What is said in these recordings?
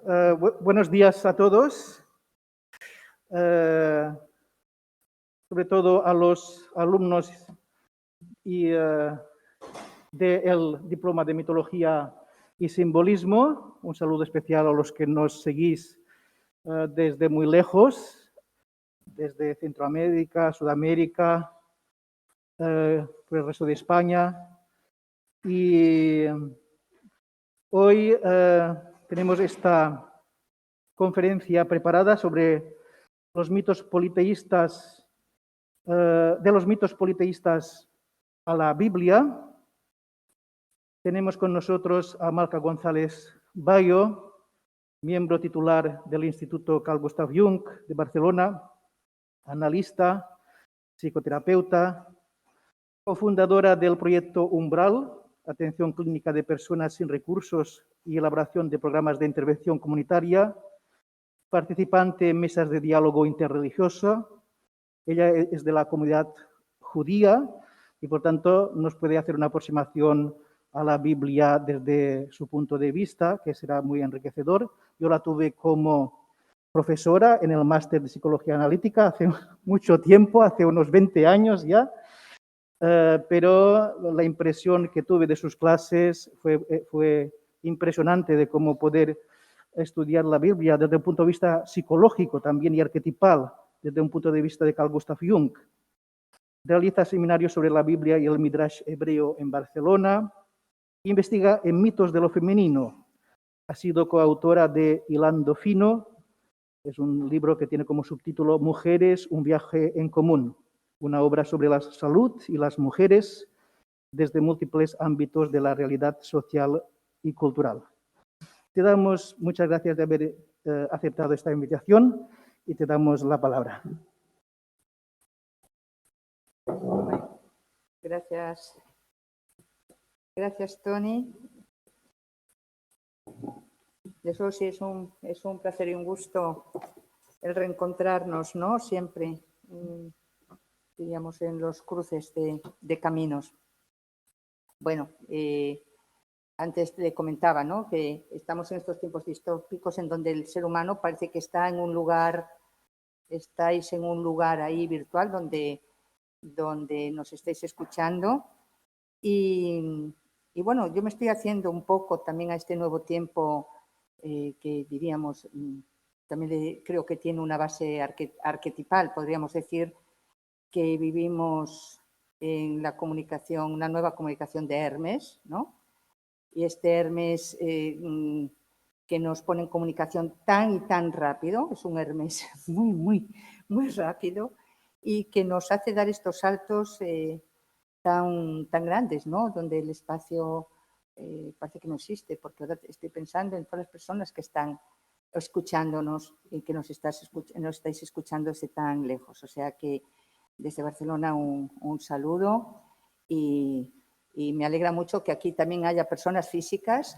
Buenos días a todos, eh, sobre todo a los alumnos y, del Diploma de Mitología y Simbolismo. Un saludo especial a los que nos seguís desde muy lejos, desde Centroamérica, Sudamérica, por el resto de España. Y hoy tenemos esta conferencia preparada sobre los mitos politeístas, de los mitos politeístas a la Biblia. Tenemos con nosotros a Malca González Bayo, miembro titular del Instituto Carl Gustav Jung de Barcelona, analista, psicoterapeuta, cofundadora del proyecto Umbral, atención clínica de personas sin recursos y elaboración de programas de intervención comunitaria, participante en mesas de diálogo interreligioso. Ella es de la comunidad judía y, por tanto, nos puede hacer una aproximación a la Biblia desde su punto de vista, que será muy enriquecedor. Yo la tuve como profesora en el máster de Psicología Analítica hace mucho tiempo, hace unos 20 años ya, pero la impresión que tuve de sus clases fue impresionante de cómo poder estudiar la Biblia desde un punto de vista psicológico también y arquetipal, desde un punto de vista de Carl Gustav Jung. Realiza seminarios sobre la Biblia y el Midrash hebreo en Barcelona. Investiga en mitos de lo femenino. Ha sido coautora de Hilando Fino. Es un libro que tiene como subtítulo Mujeres, un viaje en común. Una obra sobre la salud y las mujeres desde múltiples ámbitos de la realidad social y cultural. Te damos muchas gracias de haber aceptado esta invitación y te damos la palabra. Gracias. Gracias, Tony. Eso sí es un placer y un gusto el reencontrarnos, ¿no? Siempre, diríamos, en los cruces de caminos. Bueno, antes le comentaba, ¿no?, que estamos en estos tiempos distópicos en donde el ser humano parece que está en un lugar, estáis en un lugar ahí virtual donde nos estáis escuchando y bueno, yo me estoy haciendo un poco también a este nuevo tiempo que diríamos, también creo que tiene una base arquetipal, podríamos decir que vivimos en la comunicación, una nueva comunicación de Hermes, ¿no? Y este Hermes que nos pone en comunicación tan y tan rápido, es un Hermes muy rápido y que nos hace dar estos saltos tan grandes, ¿no? Donde el espacio parece que no existe, porque ahora estoy pensando en todas las personas que están escuchándonos y que nos estáis escuchando desde tan lejos. O sea que desde Barcelona un saludo y me alegra mucho que aquí también haya personas físicas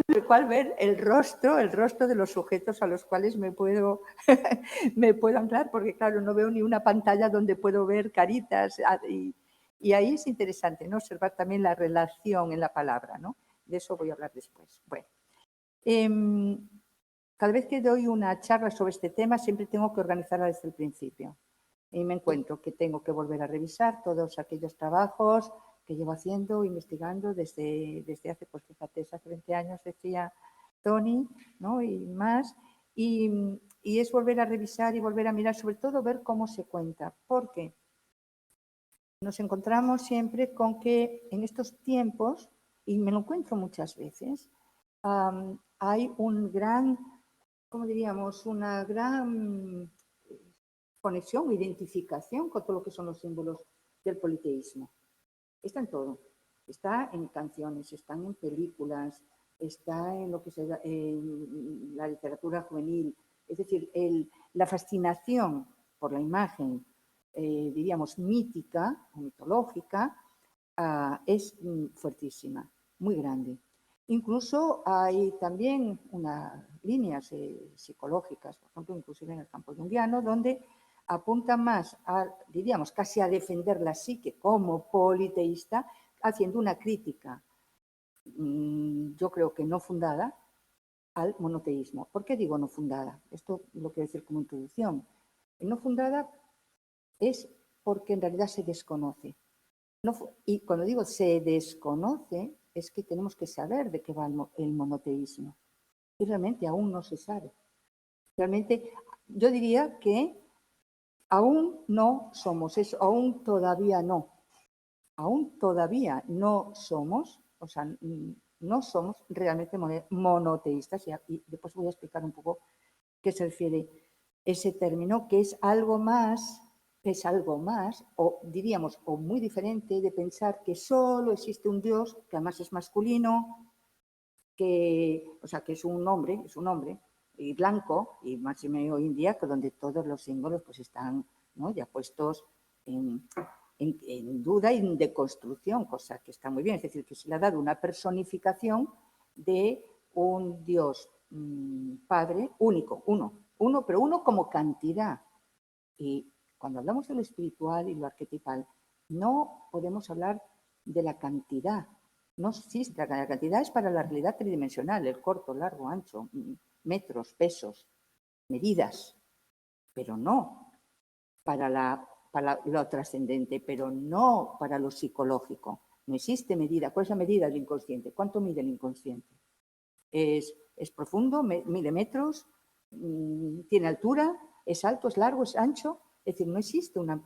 el cual ver el rostro de los sujetos a los cuales me puedo anclar, porque claro, no veo ni una pantalla donde puedo ver caritas y ahí es interesante, ¿no?, observar también la relación en la palabra, ¿no? De eso voy a hablar después. Bueno, cada vez que doy una charla sobre este tema siempre tengo que organizarla desde el principio y me encuentro que tengo que volver a revisar todos aquellos trabajos que llevo haciendo, investigando desde hace, pues fíjate, hace 20 años, decía Tony, ¿no?, y más, y es volver a revisar y volver a mirar, sobre todo ver cómo se cuenta, porque nos encontramos siempre con que en estos tiempos, y me lo encuentro muchas veces, hay un gran, ¿cómo diríamos?, una gran conexión, identificación con todo lo que son los símbolos del politeísmo. Está en todo. Está en canciones, están en películas, está en lo que se en la literatura juvenil. Es decir, la fascinación por la imagen, diríamos, mítica o mitológica, es fuertísima, muy grande. Incluso hay también unas líneas psicológicas, por ejemplo, inclusive en el campo junguiano, donde apunta más a, diríamos, casi a defender la psique como politeísta, haciendo una crítica yo creo que no fundada, al monoteísmo. ¿Por qué digo no fundada? Esto lo quiero decir como introducción. No fundada es porque en realidad se desconoce. Y cuando digo se desconoce, es que tenemos que saber de qué va el monoteísmo. Y realmente aún no se sabe. Realmente yo diría que aún no somos eso, aún todavía no. Aún todavía no somos, o sea, no somos realmente monoteístas. Y después voy a explicar un poco qué se refiere ese término, que es algo más, o diríamos, o muy diferente de pensar que solo existe un Dios, que además es masculino, o sea, que es un hombre, y blanco, y más hoy en día, que donde todos los símbolos pues están, ¿no?, ya puestos en duda y en deconstrucción, cosa que está muy bien. Es decir, que se le ha dado una personificación de un Dios Padre único, pero uno como cantidad. Y cuando hablamos de lo espiritual y lo arquetipal, no podemos hablar de la cantidad. No existe, la cantidad es para la realidad tridimensional, el corto, largo, ancho, metros, pesos, medidas, pero no para lo trascendente, pero no para lo psicológico. No existe medida. ¿Cuál es la medida del inconsciente? ¿Cuánto mide el inconsciente? ¿Es profundo? ¿Mide metros? ¿Tiene altura? ¿Es alto? ¿Es largo? ¿Es ancho? Es decir, no existe una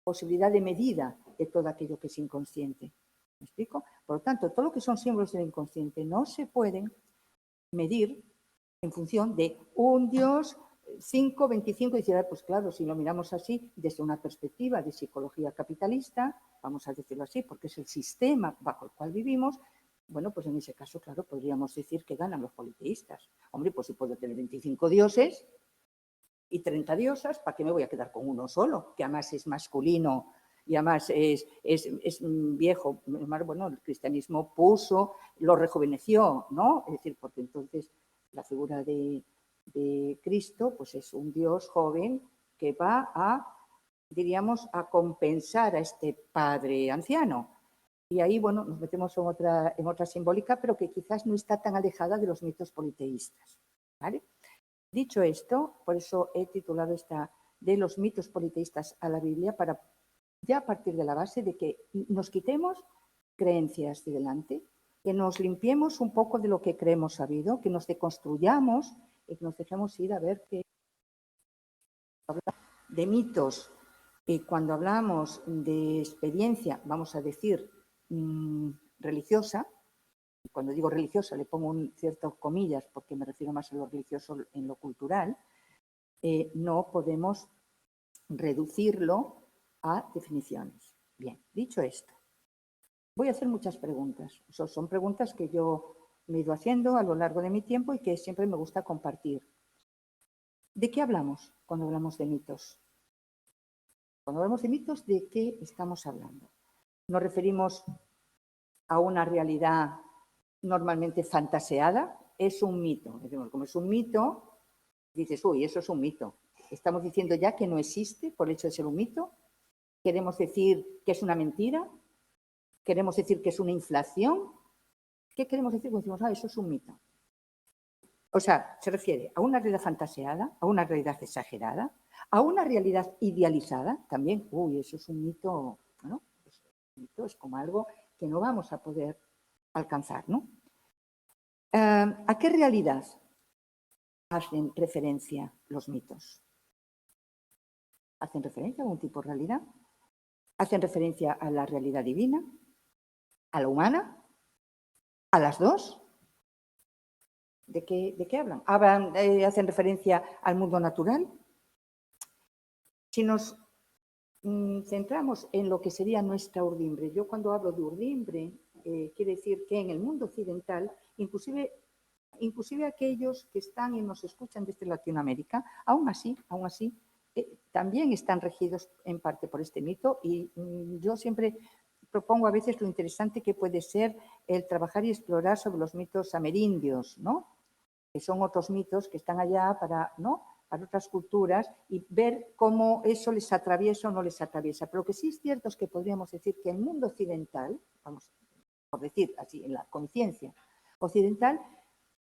posibilidad de medida de todo aquello que es inconsciente. ¿Me explico? Por lo tanto, todo lo que son símbolos del inconsciente no se pueden medir en función de un Dios 5, 25, y decir, pues claro, si lo miramos así, desde una perspectiva de psicología capitalista, vamos a decirlo así, porque es el sistema bajo el cual vivimos, bueno, pues en ese caso, claro, podríamos decir que ganan los politeístas. Hombre, pues si puedo tener 25 dioses y 30 diosas, ¿para qué me voy a quedar con uno solo? Que además es masculino y además es viejo. Bueno, el cristianismo lo rejuveneció, ¿no? Es decir, porque entonces la figura de Cristo pues es un Dios joven que va diríamos, a compensar a este padre anciano. Y ahí, bueno, nos metemos en otra simbólica, pero que quizás no está tan alejada de los mitos politeístas, ¿vale? Dicho esto, por eso he titulado esta de los mitos politeístas a la Biblia, para ya a partir de la base de que nos quitemos creencias de delante, que nos limpiemos un poco de lo que creemos sabido, que nos deconstruyamos y que nos dejemos ir a ver qué de mitos. Y cuando hablamos de experiencia, vamos a decir, religiosa, cuando digo religiosa le pongo ciertas comillas porque me refiero más a lo religioso en lo cultural, no podemos reducirlo a definiciones. Bien, dicho esto, voy a hacer muchas preguntas. Son preguntas que yo me he ido haciendo a lo largo de mi tiempo y que siempre me gusta compartir. ¿De qué hablamos cuando hablamos de mitos? Cuando hablamos de mitos, ¿de qué estamos hablando? Nos referimos a una realidad normalmente fantaseada. Es un mito. Como es un mito, dices, uy, eso es un mito. Estamos diciendo ya que no existe por el hecho de ser un mito. Queremos decir que es una mentira. Queremos decir que es una inflación. ¿Qué queremos decir cuando decimos, eso es un mito? O sea, se refiere a una realidad fantaseada, a una realidad exagerada, a una realidad idealizada. También, uy, eso es un mito, ¿no? Un mito es como algo que no vamos a poder alcanzar, ¿no? ¿A qué realidad hacen referencia los mitos? ¿Hacen referencia a algún tipo de realidad? ¿Hacen referencia a la realidad divina? ¿A la humana? ¿A las dos? ¿De qué hablan? ¿Hacen referencia al mundo natural? Si nos centramos en lo que sería nuestra urdimbre, yo cuando hablo de urdimbre, quiere decir que en el mundo occidental, inclusive aquellos que están y nos escuchan desde Latinoamérica, aún así, también están regidos en parte por este mito, y yo siempre propongo a veces lo interesante que puede ser el trabajar y explorar sobre los mitos amerindios, ¿no? Que son otros mitos que están allá para otras culturas, y ver cómo eso les atraviesa o no les atraviesa. Pero lo que sí es cierto es que podríamos decir que el mundo occidental, vamos, por decir así, en la conciencia occidental,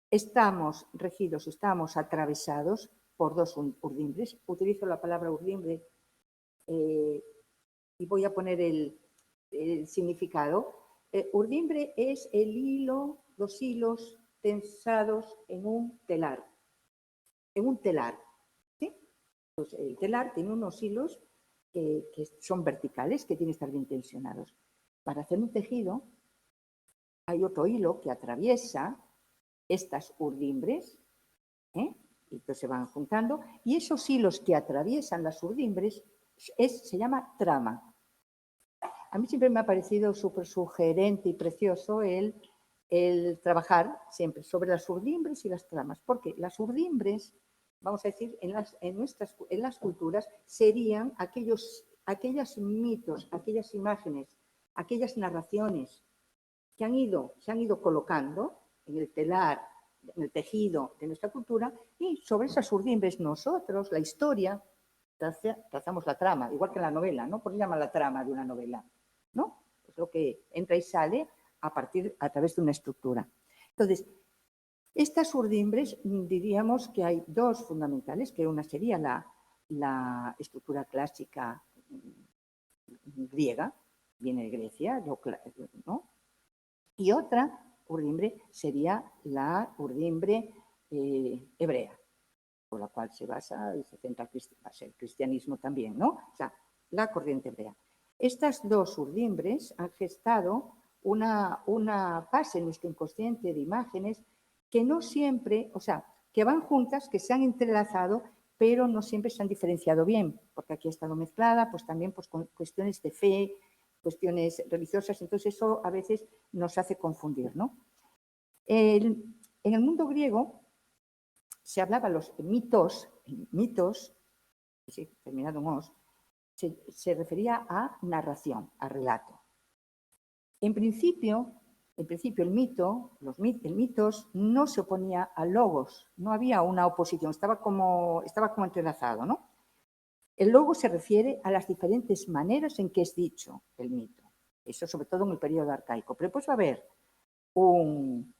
estamos regidos, estamos atravesados por dos urdimbres. Utilizo la palabra urdimbre y voy a poner el significado. Urdimbre es el hilo, los hilos tensados en un telar. En un telar. ¿Sí? Pues el telar tiene unos hilos que son verticales, que tienen que estar bien tensionados. Para hacer un tejido hay otro hilo que atraviesa estas urdimbres, y entonces se van juntando, y esos hilos que atraviesan las urdimbres se llama trama. A mí siempre me ha parecido súper sugerente y precioso el trabajar siempre sobre las urdimbres y las tramas, porque las urdimbres, vamos a decir, en las culturas serían aquellos mitos, aquellas imágenes, aquellas narraciones que se han ido colocando en el telar, en el tejido de nuestra cultura, y sobre esas urdimbres nosotros, la historia, trazamos la trama, igual que en la novela, ¿no? ¿Por qué se llama la trama de una novela? ¿No? Es lo que entra y sale a través de una estructura. Entonces, estas urdimbres diríamos que hay dos fundamentales, que una sería la estructura clásica griega, viene de Grecia, ¿no? Y otra urdimbre sería la urdimbre hebrea, por la cual se basa y se centra el cristianismo también, ¿no? O sea, la corriente hebrea. Estas dos urdimbres han gestado una base en nuestro inconsciente de imágenes que no siempre, o sea, que van juntas, que se han entrelazado, pero no siempre se han diferenciado bien, porque aquí ha estado mezclada, pues también pues, con cuestiones de fe, cuestiones religiosas, entonces eso a veces nos hace confundir, ¿no? En el mundo griego se hablaba los mitos, sí, terminado en os, se refería a narración, a relato. En principio el mitos no se oponía al logos, no había una oposición, estaba como entrelazado, ¿no? El logos se refiere a las diferentes maneras en que es dicho el mito, eso sobre todo en el periodo arcaico, pero después va a haber un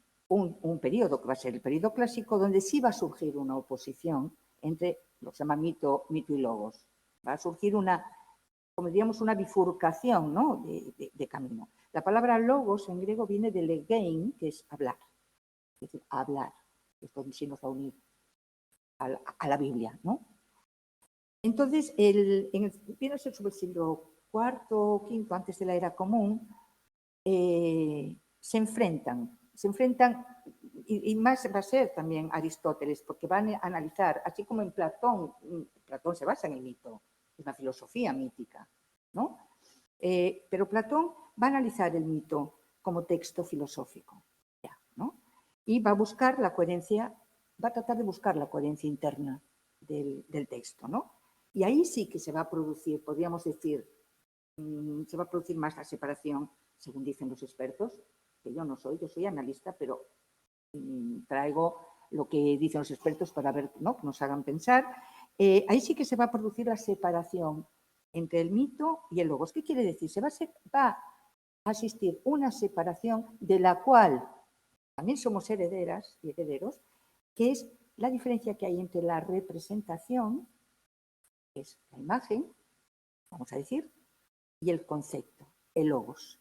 periodo que va a ser el periodo clásico donde sí va a surgir una oposición entre lo que se llama mito y logos. Va a surgir como diríamos, una bifurcación, ¿no? de camino. La palabra logos en griego viene de legein, que es hablar. Es decir, hablar. Esto sí nos va a unir a la Biblia, ¿no? Entonces, viene a ser sobre el siglo IV o V, antes de la era común, se enfrentan, y más va a ser también Aristóteles, porque van a analizar, así como en Platón se basa en el mito, es una filosofía mítica, ¿no? Pero Platón va a analizar el mito como texto filosófico, ¿no? Y va a buscar la coherencia, va a tratar de buscar la coherencia interna del texto, ¿no? Y ahí sí que se va a producir, podríamos decir, se va a producir más la separación, según dicen los expertos, que yo soy analista, pero traigo lo que dicen los expertos para ver, ¿no? Que nos hagan pensar. Ahí sí que se va a producir la separación entre el mito y el logos. ¿Qué quiere decir? Va a existir una separación de la cual también somos herederas y herederos, que es la diferencia que hay entre la representación, que es la imagen, vamos a decir, y el concepto, el logos,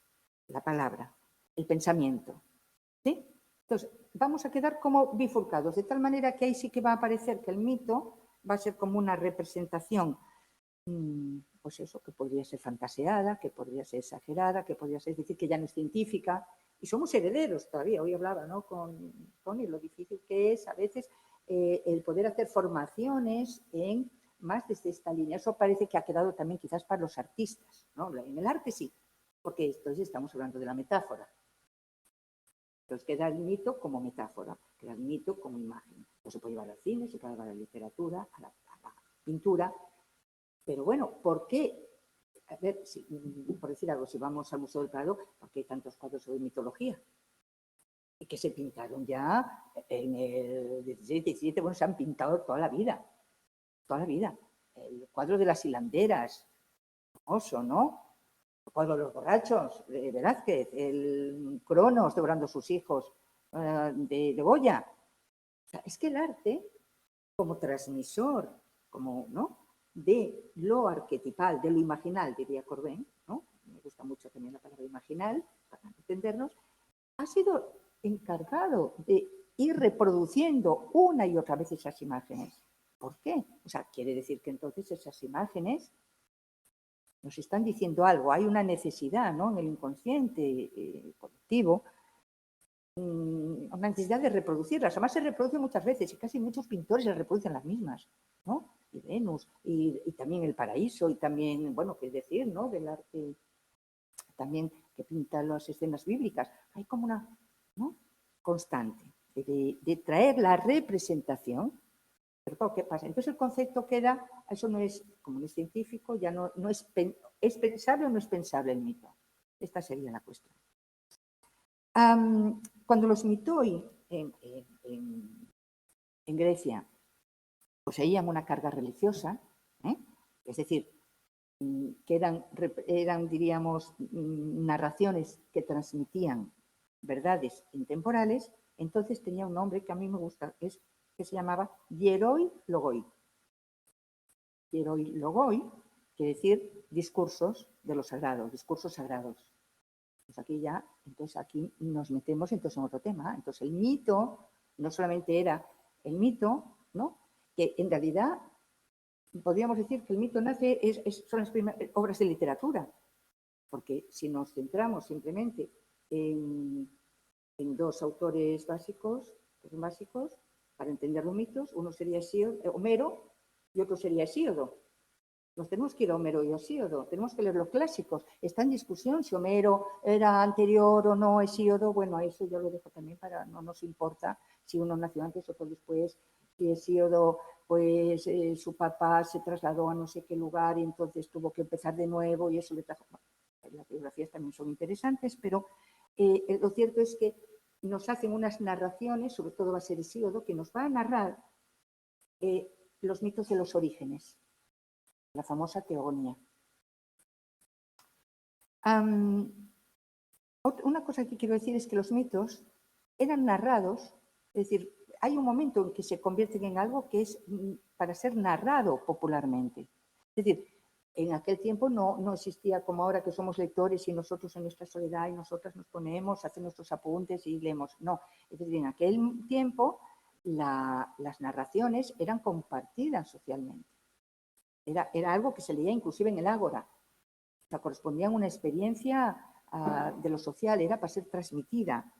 la palabra, el pensamiento. ¿Sí? Entonces, vamos a quedar como bifurcados, de tal manera que ahí sí que va a aparecer que el mito va a ser como una representación, pues eso, que podría ser fantaseada, que podría ser exagerada, que podría ser decir que ya no es científica, y somos herederos todavía. Hoy hablaba, ¿no?, con Tony, lo difícil que es a veces el poder hacer formaciones más desde esta línea. Eso parece que ha quedado también quizás para los artistas, ¿no? En el arte sí, porque entonces estamos hablando de la metáfora. Entonces queda el mito como metáfora, queda el mito como imagen. Pues se puede llevar al cine, se puede llevar a la literatura, a la pintura. Pero bueno, ¿por qué? A ver, por decir algo, si vamos al Museo del Prado, ¿por qué hay tantos cuadros sobre mitología? Y que se pintaron ya en el 16, 17, bueno, se han pintado toda la vida. Toda la vida. El cuadro de las hilanderas, famoso, ¿no? Todos los borrachos, de Velázquez, el Cronos devorando sus hijos, de Goya. O sea, es que el arte, como transmisor, como, ¿no?, de lo arquetipal, de lo imaginal, diría Corbén, ¿no? Me gusta mucho también la palabra imaginal, para entendernos, ha sido encargado de ir reproduciendo una y otra vez esas imágenes. ¿Por qué? O sea, quiere decir que entonces esas imágenes nos están diciendo algo, hay una necesidad, ¿no?, en el inconsciente colectivo, una necesidad de reproducirlas. Además se reproducen muchas veces y casi muchos pintores se reproducen las mismas, ¿no? Y Venus, y también el paraíso, y también, bueno, qué decir, ¿no?, del arte también que pinta las escenas bíblicas. Hay como una, ¿no?, constante de traer la representación. Pero claro, ¿qué pasa? Entonces el concepto queda, eso no es, como no es científico, ya no es, ¿es pensable o no es pensable el mito? Esta sería la cuestión. Cuando los mitoi en Grecia poseían una carga religiosa, es decir, que eran, diríamos, narraciones que transmitían verdades intemporales, entonces tenía un nombre que a mí me gusta, que se llamaba Hieroi Logoi. Hieroi Logoi quiere decir discursos de lo sagrado, discursos sagrados. Pues entonces aquí nos metemos entonces en otro tema. Entonces el mito no solamente era el mito, ¿no?, que en realidad podríamos decir que el mito nace, son las primeras obras de literatura, porque si nos centramos simplemente en dos autores básicos, para entender los mitos, uno sería Homero y otro sería Hesíodo. Nos tenemos que ir a Homero y Hesíodo, tenemos que leer los clásicos. Está en discusión si Homero era anterior o no a Hesíodo. Bueno, a eso yo lo dejo también, no nos importa si uno nació antes o después, si Hesíodo, pues su papá se trasladó a no sé qué lugar y entonces tuvo que empezar de nuevo y eso le trajo. Las biografías también son interesantes, pero lo cierto es que nos hacen unas narraciones, sobre todo va a ser Hesíodo, que nos va a narrar los mitos de los orígenes, la famosa teogonía. Una cosa que quiero decir es que los mitos eran narrados, es decir, hay un momento en que se convierten en algo que es para ser narrado popularmente. Es decir, en aquel tiempo no existía como ahora que somos lectores y nosotros en nuestra soledad y nosotras nos ponemos, hacemos nuestros apuntes y leemos. No, es decir, en aquel tiempo las narraciones eran compartidas socialmente. Era algo que se leía inclusive en el ágora. O sea, correspondía a una experiencia de lo social, era para ser transmitida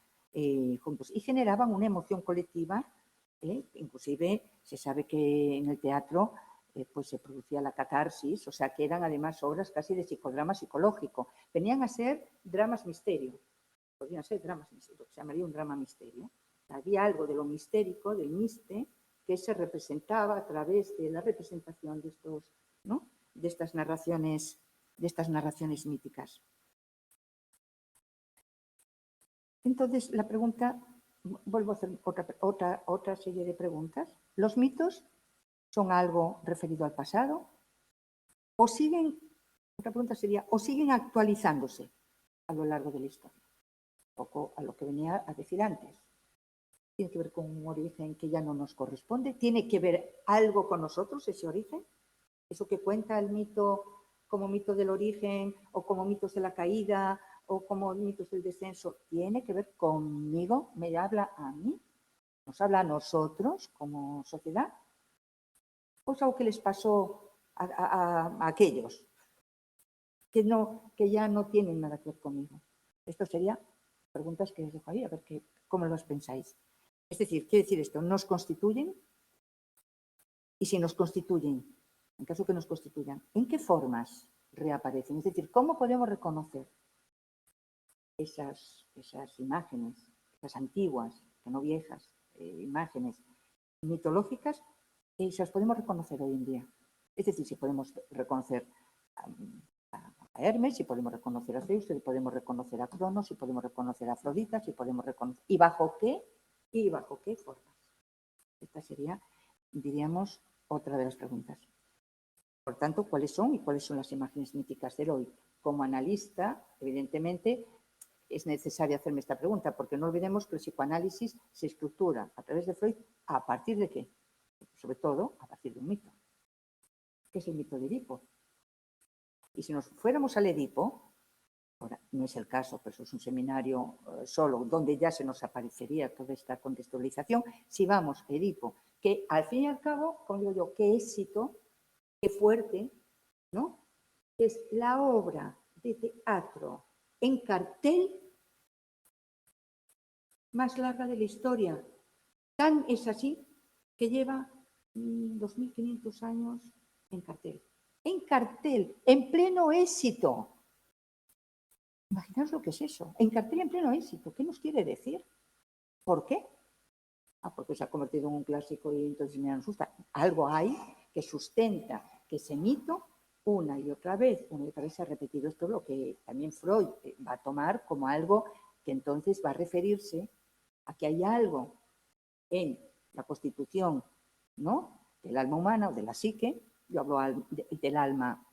juntos y generaban una emoción colectiva. Inclusive se sabe que en el teatro pues se producía la catarsis, o sea que eran además obras casi de psicodrama psicológico. Venían a ser dramas misterio, podrían ser dramas misterio, se llamaría un drama misterio. Había algo de lo mistérico, del miste, que se representaba a través de la representación de estos, ¿no?, de estas narraciones míticas. Entonces, la pregunta, vuelvo a hacer otra serie de preguntas. ¿Los mitos son algo referido al pasado? ¿O siguen, otra pregunta sería, o siguen actualizándose a lo largo de la historia? Un poco a lo que venía a decir antes. ¿Tiene que ver con un origen que ya no nos corresponde? ¿Tiene que ver algo con nosotros ese origen? ¿Eso que cuenta el mito como mito del origen o como mitos de la caída o como mitos del descenso, tiene que ver conmigo? ¿Me habla a mí? ¿Nos habla a nosotros como sociedad? ¿O es algo que les pasó a aquellos que ya no tienen nada que ver conmigo? Esto serían preguntas que les dejo ahí, a ver cómo los pensáis. Es decir, quiere decir esto, ¿nos constituyen? Y si nos constituyen, en caso que nos constituyan, ¿en qué formas reaparecen? Es decir, ¿cómo podemos reconocer esas imágenes, esas antiguas, que no viejas, imágenes mitológicas, si las podemos reconocer hoy en día? Es decir, si podemos reconocer a Hermes, si podemos reconocer a Zeus, si podemos reconocer a Cronos, si podemos reconocer a Afrodita, si podemos reconocer... ¿Y bajo qué formas? Esta sería, diríamos, otra de las preguntas. Por tanto, ¿cuáles son las imágenes míticas del hoy? como analista, evidentemente, es necesario hacerme esta pregunta, porque no olvidemos que el psicoanálisis se estructura a través de Freud a partir de qué, sobre todo a partir de un mito, que es el mito de Edipo. Y si nos fuéramos al Edipo, ahora no es el caso, pero eso es un seminario solo, donde ya se nos aparecería toda esta contextualización, si vamos a Edipo, que al fin y al cabo, como digo yo, qué éxito, qué fuerte, ¿no? Es la obra de teatro en cartel más larga de la historia. Tan es así que lleva 2500 años en cartel, en pleno éxito. Imaginaos lo que es eso, en cartel en pleno éxito. ¿Qué nos quiere decir? ¿Por qué? Porque se ha convertido en un clásico y entonces me asusta. Algo hay que sustenta que ese mito una y otra vez se ha repetido. Esto es lo que también Freud va a tomar como algo que entonces va a referirse a que hay algo en la constitución, ¿no?, del alma humana o de la psique. Yo hablo del alma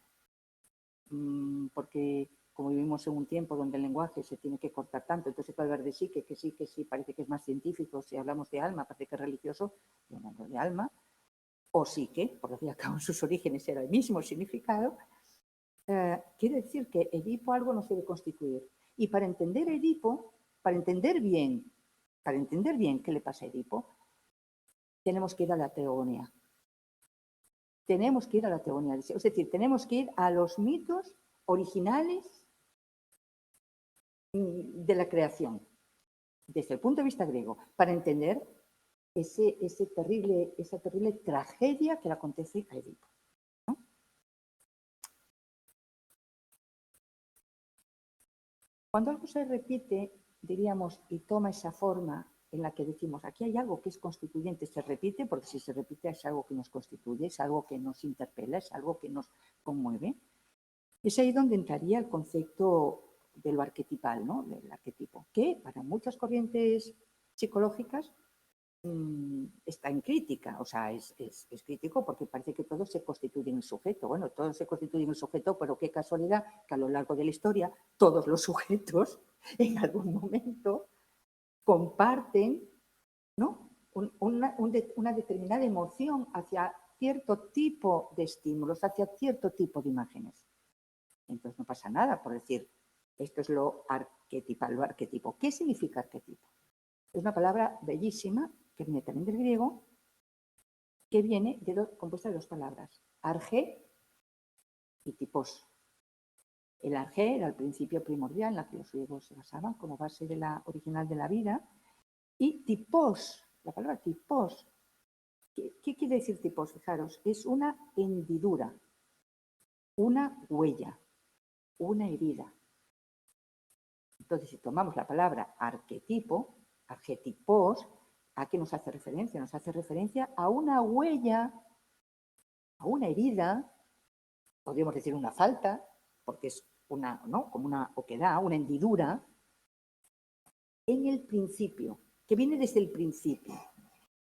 porque como vivimos en un tiempo donde el lenguaje se tiene que cortar tanto, entonces se puede hablar de psique, que sí, parece que es más científico. Si hablamos de alma, parece que es religioso. Yo no hablo de alma, o psique, por lo que acabo en sus orígenes era el mismo significado. Quiere decir que Edipo algo nos debe constituir. Y para entender Edipo, para entender bien qué le pasa a Edipo, tenemos que ir a la teogonía. Tenemos que ir a la teogonía. Es decir, tenemos que ir a los mitos originales de la creación, desde el punto de vista griego, para entender esa terrible tragedia que le acontece a Edipo, ¿no? Cuando algo se repite, diríamos, y toma esa forma en la que decimos, aquí hay algo que es constituyente, se repite, porque si se repite es algo que nos constituye, es algo que nos interpela, es algo que nos conmueve. Es ahí donde entraría el concepto de lo arquetipal, ¿no?, del arquetipo, que para muchas corrientes psicológicas está en crítica. O sea, es crítico porque parece que todo se constituye en el sujeto. Bueno, todo se constituye en el sujeto, pero qué casualidad que a lo largo de la historia todos los sujetos en algún momento comparten, ¿no?, una determinada emoción hacia cierto tipo de estímulos, hacia cierto tipo de imágenes. Entonces no pasa nada por decir, esto es lo arquetipal, lo arquetipo. ¿Qué significa arquetipo? Es una palabra bellísima, que viene también del griego, que viene compuesta de dos palabras, arge y tipos. El arge era el principio primordial en la que los griegos se basaban como base original de la vida, y tipos, la palabra tipos, ¿qué quiere decir tipos? Fijaros, es una hendidura, una huella, una herida. Entonces, si tomamos la palabra arquetipo, arquetipos, ¿a qué nos hace referencia? Nos hace referencia a una huella, a una herida, podríamos decir una falta, porque es una, ¿no?, como una oquedad, una hendidura, en el principio, que viene desde el principio.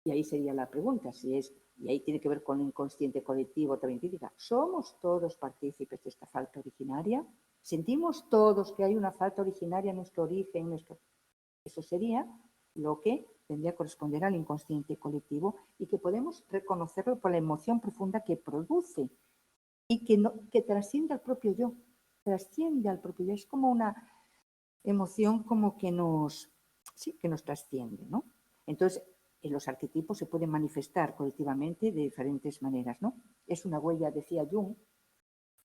Y ahí sería la pregunta, y ahí tiene que ver con el inconsciente colectivo también crítica, ¿somos todos partícipes de esta falta originaria? ¿Sentimos todos que hay una falta originaria en nuestro origen? Eso sería lo que tendría que corresponder al inconsciente colectivo y que podemos reconocerlo por la emoción profunda que produce y que trasciende al propio yo. Trasciende al propio yo. Es como una emoción como que nos trasciende, ¿no? Entonces, los arquetipos se pueden manifestar colectivamente de diferentes maneras, ¿no? Es una huella, decía Jung,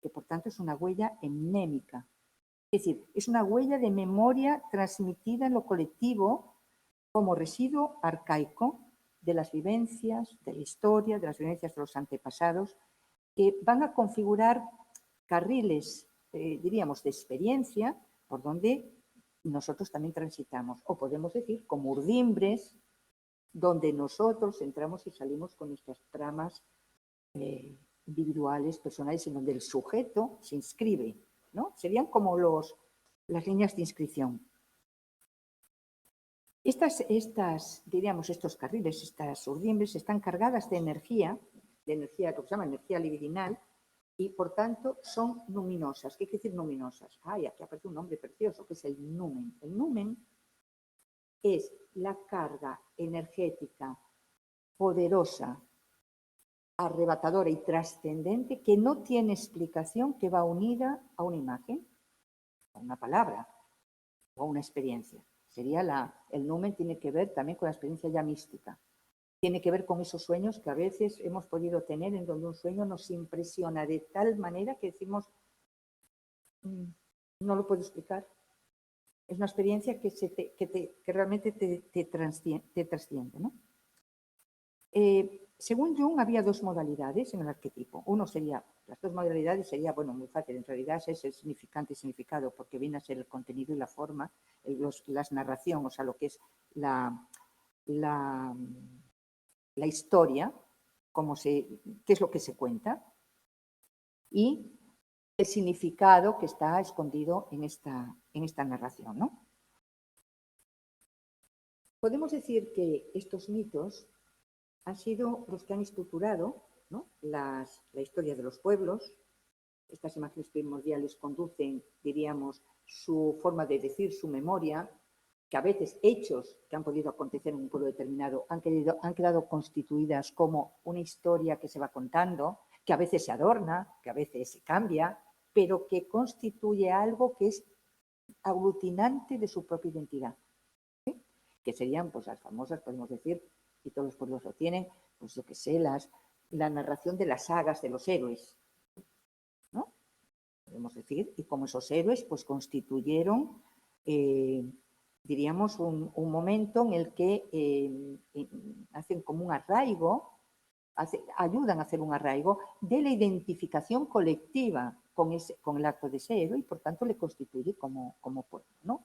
que por tanto es una huella mnémica. Es decir, es una huella de memoria transmitida en lo colectivo como residuo arcaico de las vivencias, de la historia, de las vivencias de los antepasados, que van a configurar carriles, diríamos, de experiencia por donde nosotros también transitamos. O podemos decir como urdimbres donde nosotros entramos y salimos con nuestras tramas individuales, personales, en donde el sujeto se inscribe, ¿no? Serían como las líneas de inscripción. Diríamos, estos carriles, estas urdimbres, están cargadas de energía, lo que se llama energía libidinal, y por tanto son numinosas. ¿Qué quiere decir numinosas? Ay, aquí aparece un nombre precioso que es el numen. El numen es la carga energética poderosa, arrebatadora y trascendente que no tiene explicación, que va unida a una imagen, a una palabra o a una experiencia. El numen tiene que ver también con la experiencia ya mística. Tiene que ver con esos sueños que a veces hemos podido tener, en donde un sueño nos impresiona de tal manera que decimos, no lo puedo explicar. Es una experiencia que realmente te trasciende, ¿no? Según Jung, había dos modalidades en el arquetipo. Las dos modalidades sería, bueno, muy fácil, en realidad es el significante y significado, porque viene a ser el contenido y la forma, las narración, o sea, lo que es la historia, qué es lo que se cuenta, y el significado que está escondido en esta narración, ¿no? Podemos decir que estos mitos han sido los que han estructurado, ¿no?, la historia de los pueblos. Estas imágenes primordiales conducen, diríamos, su forma de decir, su memoria, que a veces hechos que han podido acontecer en un pueblo determinado han quedado constituidas como una historia que se va contando, que a veces se adorna, que a veces se cambia, pero que constituye algo que es aglutinante de su propia identidad, ¿sí? Que serían, pues, las famosas, podemos decir, y todos los pueblos lo tienen, pues yo qué sé, la narración de las sagas de los héroes, ¿no? Podemos decir, y como esos héroes, pues constituyeron, diríamos, un momento en el que hacen como un arraigo, ayudan a hacer un arraigo de la identificación colectiva con el acto de ese héroe y por tanto le constituye como pueblo, ¿no?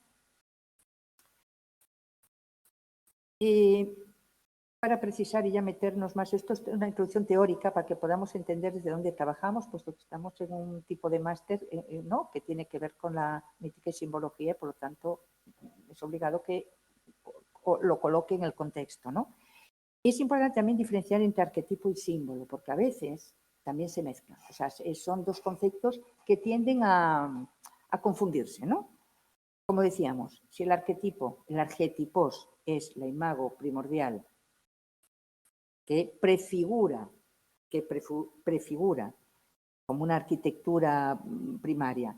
Para precisar y ya meternos más, esto es una introducción teórica para que podamos entender desde dónde trabajamos, puesto que estamos en un tipo de máster, ¿no?, que tiene que ver con la mítica y simbología, y por lo tanto es obligado que lo coloque en el contexto, ¿no? Es importante también diferenciar entre arquetipo y símbolo, porque a veces también se mezclan. O sea, son dos conceptos que tienden a confundirse, ¿no? Como decíamos, si el arquetipos es la imago primordial que prefigura como una arquitectura primaria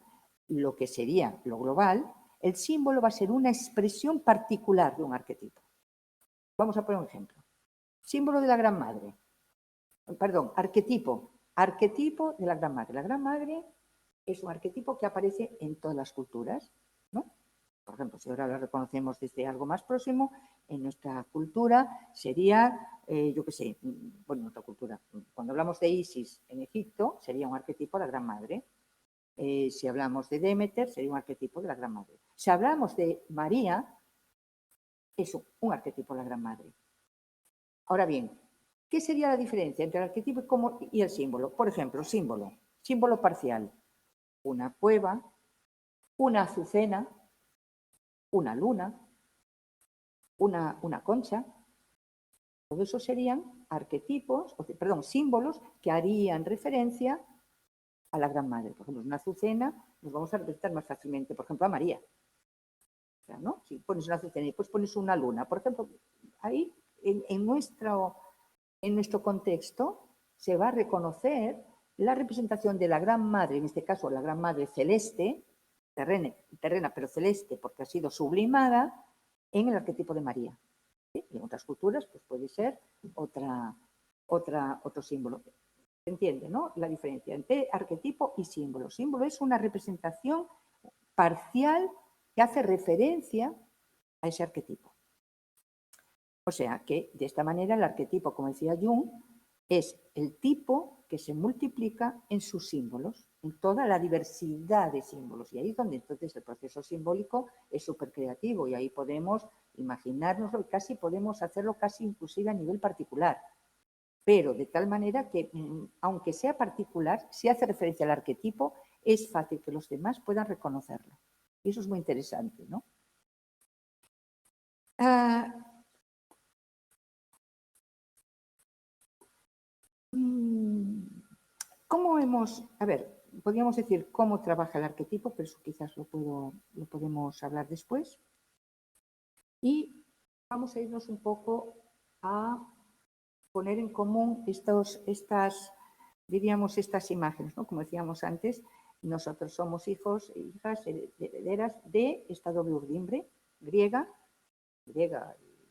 lo que sería lo global, el símbolo va a ser una expresión particular de un arquetipo. Vamos a poner un ejemplo. Símbolo de la Gran Madre. Perdón, arquetipo de la Gran Madre. La Gran Madre es un arquetipo que aparece en todas las culturas, ¿no? Por ejemplo, si ahora lo reconocemos desde algo más próximo, en nuestra cultura sería, yo qué sé, bueno, en nuestra cultura, cuando hablamos de Isis en Egipto, sería un arquetipo de la Gran Madre. Si hablamos de Demeter, sería un arquetipo de la Gran Madre. Si hablamos de María, es un arquetipo de la Gran Madre. Ahora bien, ¿qué sería la diferencia entre el arquetipo y el símbolo? Por ejemplo, símbolo parcial, una cueva, una azucena, una luna, una concha. Todo eso serían símbolos que harían referencia a la Gran Madre. Por ejemplo, una azucena nos vamos a representar más fácilmente, por ejemplo, a María. O sea, ¿no? Si pones una azucena y después pones una luna, por ejemplo, ahí en nuestro contexto se va a reconocer la representación de la Gran Madre, en este caso la Gran Madre celeste, terrena pero celeste porque ha sido sublimada en el arquetipo de María. ¿Sí? Y en otras culturas pues puede ser otro símbolo. ¿Se entiende, no?, la diferencia entre arquetipo y símbolo? Símbolo es una representación parcial que hace referencia a ese arquetipo. O sea que, de esta manera, el arquetipo, como decía Jung, es el tipo que se multiplica en sus símbolos, en toda la diversidad de símbolos. Y ahí es donde entonces el proceso simbólico es súper creativo y ahí podemos imaginárnoslo y casi podemos hacerlo casi inclusive a nivel particular. Pero de tal manera que, aunque sea particular, si hace referencia al arquetipo, es fácil que los demás puedan reconocerlo. Y eso es muy interesante, ¿no? A ver, podríamos decir cómo trabaja el arquetipo, pero eso quizás lo podemos hablar después. Y vamos a irnos un poco a poner en común diríamos, estas imágenes, ¿no? Como decíamos antes, nosotros somos hijos e hijas herederas de esta doble urdimbre, griega,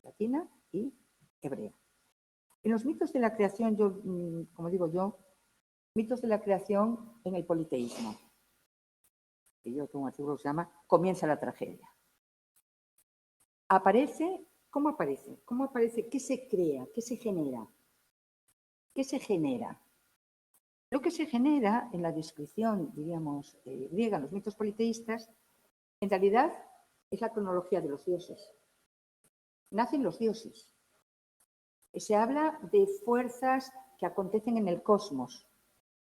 latina y hebrea. En los mitos de la creación, como digo yo, mitos de la creación en el politeísmo, que yo tengo un artículo que se llama Comienza la tragedia. ¿Cómo aparece? ¿Cómo aparece? ¿Qué se crea? ¿Qué se genera? ¿Qué se genera? Lo que se genera en la descripción, diríamos, griega, en los mitos politeístas, en realidad es la cronología de los dioses. Nacen los dioses. Se habla de fuerzas que acontecen en el cosmos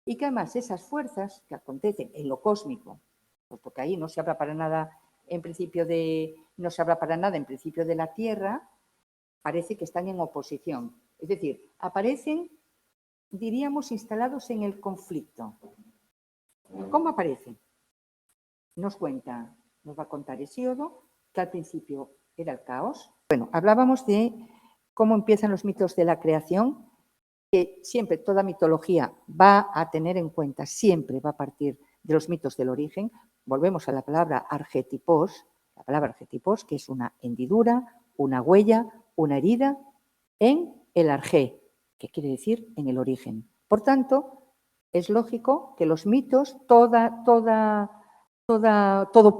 y que además esas fuerzas que acontecen en lo cósmico, pues porque ahí no se habla para nada en principio de la Tierra, parece que están en oposición. Es decir, aparecen, diríamos, instalados en el conflicto. ¿Cómo aparecen? Nos va a contar Hesíodo, que al principio era el caos. Bueno, hablábamos de cómo empiezan los mitos de la creación, que siempre toda mitología va a tener en cuenta, siempre va a partir de los mitos del origen. Volvemos a la palabra argetipos, que es una hendidura, una huella, una herida en el arjé, que quiere decir en el origen. Por tanto, es lógico que los mitos, todo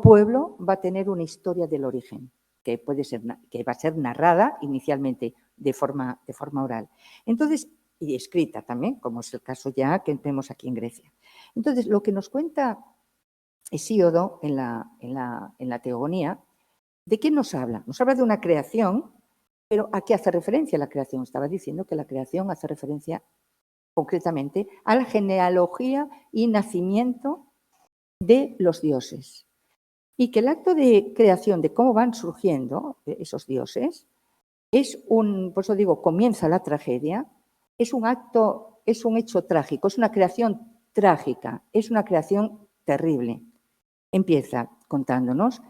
pueblo va a tener una historia del origen, que va a ser narrada inicialmente de forma oral. Entonces, y escrita también, como es el caso ya que vemos aquí en Grecia. Entonces, lo que nos cuenta Hesíodo en la Teogonía, ¿de qué nos habla? Nos habla de una creación, pero ¿a qué hace referencia la creación? Estaba diciendo que la creación hace referencia concretamente a la genealogía y nacimiento de los dioses. Y que el acto de creación, de cómo van surgiendo esos dioses, por eso digo, comienza la tragedia, es un hecho trágico, es una creación trágica, es una creación terrible. Empieza contándonos.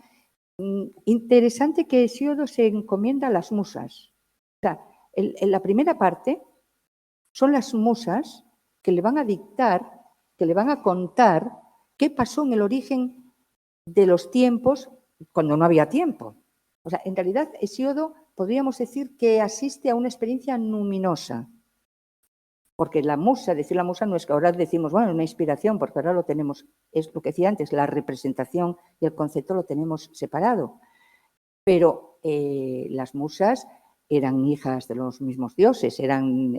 Interesante que Hesíodo se encomienda a las musas. O sea, en la primera parte son las musas que le van a dictar, que le van a contar qué pasó en el origen de los tiempos cuando no había tiempo. O sea, en realidad Hesíodo podríamos decir que asiste a una experiencia luminosa, porque decir la musa no es que ahora decimos, bueno, una inspiración, porque ahora lo tenemos, es lo que decía antes, la representación y el concepto lo tenemos separado. Pero las musas eran hijas de los mismos dioses, eran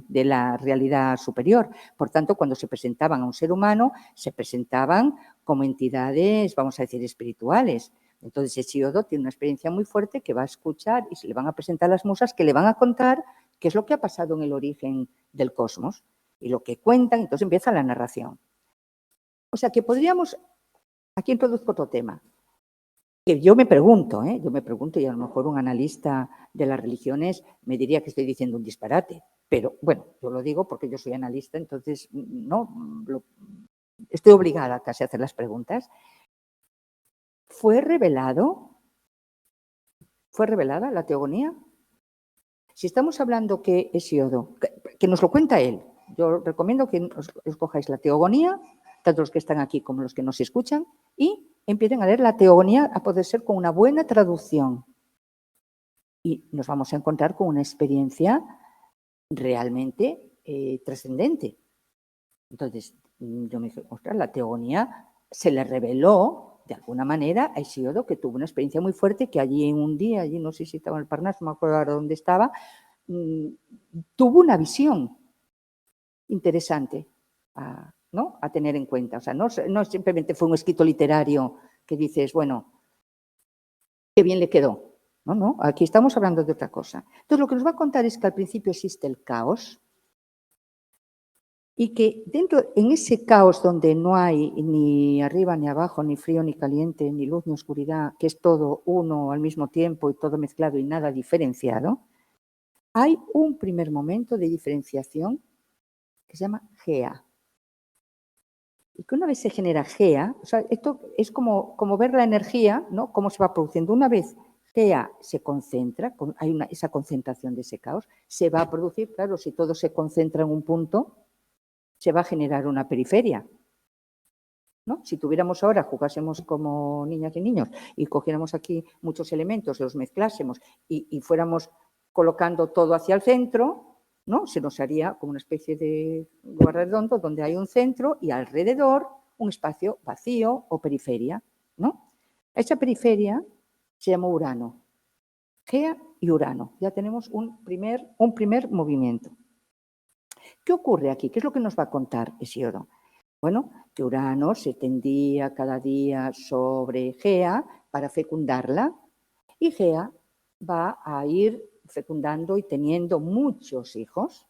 de la realidad superior. Por tanto, cuando se presentaban a un ser humano, se presentaban como entidades, vamos a decir, espirituales. Entonces, Hesíodo tiene una experiencia muy fuerte que va a escuchar y se le van a presentar las musas que le van a contar qué es lo que ha pasado en el origen del cosmos. Y lo que cuentan, entonces empieza la narración. O sea, que podríamos, aquí introduzco otro tema, que yo me pregunto, y a lo mejor un analista de las religiones me diría que estoy diciendo un disparate, pero bueno, yo lo digo porque yo soy analista, entonces estoy obligada casi a hacer las preguntas. ¿Fue revelada la teogonía? Si estamos hablando que Hesíodo, que nos lo cuenta él, yo recomiendo que escojáis la teogonía, tanto los que están aquí como los que nos escuchan, y empiecen a leer la teogonía, a poder ser con una buena traducción. Y nos vamos a encontrar con una experiencia realmente trascendente. Entonces, yo me dije, ostras, la teogonía se le reveló de alguna manera a Hesíodo, que tuvo una experiencia muy fuerte, que allí en un día, allí no sé si estaba en el Parnaso, no me acuerdo ahora dónde estaba, tuvo una visión interesante a tener en cuenta. O sea, no simplemente fue un escrito literario que dices, bueno, qué bien le quedó. No, aquí estamos hablando de otra cosa. Entonces, lo que nos va a contar es que al principio existe el caos y que en ese caos donde no hay ni arriba ni abajo, ni frío ni caliente, ni luz ni oscuridad, que es todo uno al mismo tiempo y todo mezclado y nada diferenciado, hay un primer momento de diferenciación que se llama Gea. Y que una vez se genera Gea, o sea, esto es como ver la energía, ¿no? Cómo se va produciendo. Una vez Gea se concentra, hay esa concentración de ese caos, se va a producir, claro, si todo se concentra en un punto, se va a generar una periferia, ¿no? Si tuviéramos ahora, jugásemos como niñas y niños y cogiéramos aquí muchos elementos, los mezclásemos y fuéramos colocando todo hacia el centro, ¿no? Se nos haría como una especie de lugar redondo donde hay un centro y alrededor un espacio vacío o periferia, ¿no? Esa periferia se llama Urano. Gea y Urano. Ya tenemos un primer movimiento. ¿Qué ocurre aquí? ¿Qué es lo que nos va a contar Hesíodo? Bueno, que Urano se tendía cada día sobre Gea para fecundarla y Gea va a ir fecundando y teniendo muchos hijos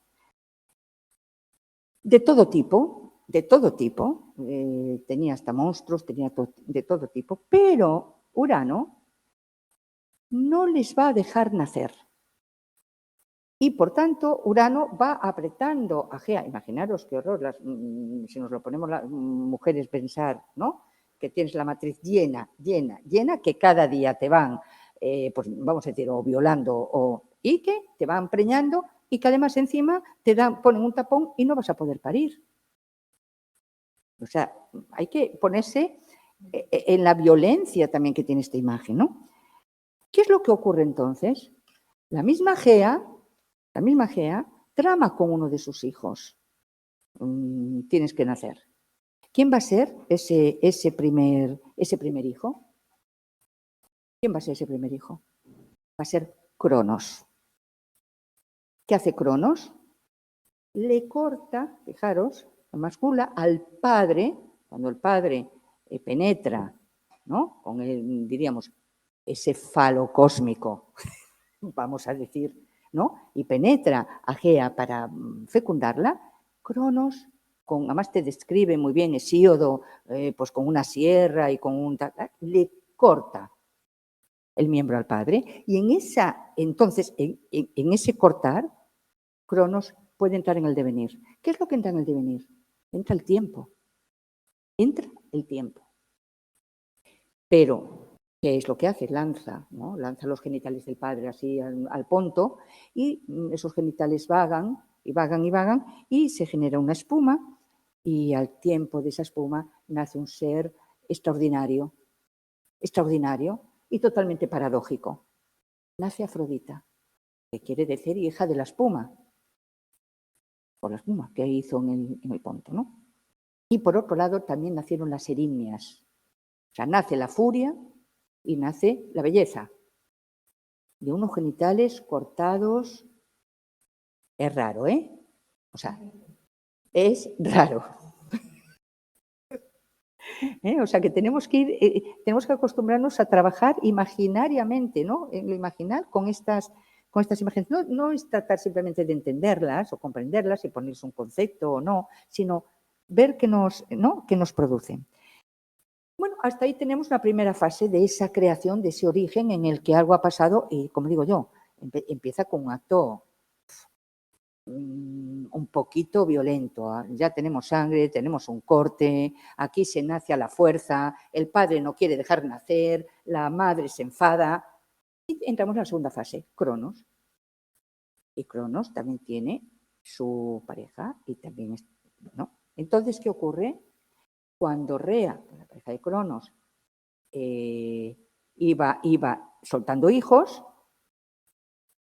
de todo tipo, tenía hasta monstruos, tenía de todo tipo, pero Urano no les va a dejar nacer. Y, por tanto, Urano va apretando a Gea. Imaginaros qué horror, si nos lo ponemos las mujeres pensar, ¿no? Que tienes la matriz llena, que cada día te van, pues vamos a decir, o violando, y que te van preñando y que además encima ponen un tapón y no vas a poder parir. O sea, hay que ponerse en la violencia también que tiene esta imagen, ¿no? ¿Qué es lo que ocurre entonces? La misma Gea trama con uno de sus hijos. Tienes que nacer. ¿Quién va a ser ese primer hijo? ¿Quién va a ser ese primer hijo? Va a ser Cronos. ¿Qué hace Cronos? Le corta, fijaros, la mascula al padre, cuando el padre penetra, ¿no? Con diríamos, ese falo cósmico, vamos a decir, ¿no? Y penetra a Gea para fecundarla, Cronos, además te describe muy bien Hesíodo, pues con una sierra y con le corta el miembro al padre, y entonces, en ese cortar, Cronos puede entrar en el devenir. ¿Qué es lo que entra en el devenir? Entra el tiempo. Entra el tiempo. Pero, ¿qué es lo que hace? Lanza los genitales del padre así al ponto y esos genitales vagan y se genera una espuma y al tiempo de esa espuma nace un ser extraordinario y totalmente paradójico. Nace Afrodita, que quiere decir hija de la espuma, por la espuma que hizo en el ponto, ¿no? Y por otro lado también nacieron las erinias. O sea, nace la furia y nace la belleza. De unos genitales cortados. Es raro, ¿eh? O sea, es raro. O sea, que tenemos que acostumbrarnos a trabajar imaginariamente, ¿no? En lo imaginar con estas imágenes. No es tratar simplemente de entenderlas o comprenderlas y ponerles un concepto o no, sino ver qué nos producen. Bueno, hasta ahí tenemos la primera fase de esa creación, de ese origen en el que algo ha pasado y, como digo yo, empieza con un acto un poquito violento. Ya tenemos sangre, tenemos un corte, aquí se nace a la fuerza, el padre no quiere dejar nacer, la madre se enfada y entramos en la segunda fase, Cronos. Y Cronos también tiene su pareja y también ¿no? Entonces, ¿qué ocurre? Cuando Rea, la pareja de Cronos, iba soltando hijos,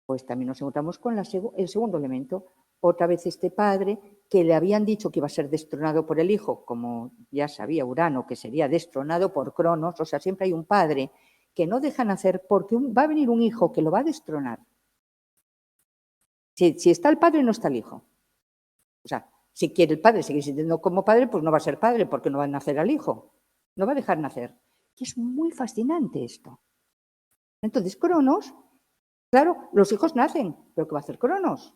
pues también nos encontramos con el segundo elemento. Otra vez este padre, que le habían dicho que iba a ser destronado por el hijo, como ya sabía Urano, que sería destronado por Cronos. O sea, siempre hay un padre que no deja nacer porque va a venir un hijo que lo va a destronar. Si está el padre, no está el hijo. O sea, si quiere el padre seguir siendo como padre, pues no va a ser padre porque no va a nacer al hijo. No va a dejar nacer. Y es muy fascinante esto. Entonces, Cronos, claro, los hijos nacen, pero ¿qué va a hacer Cronos?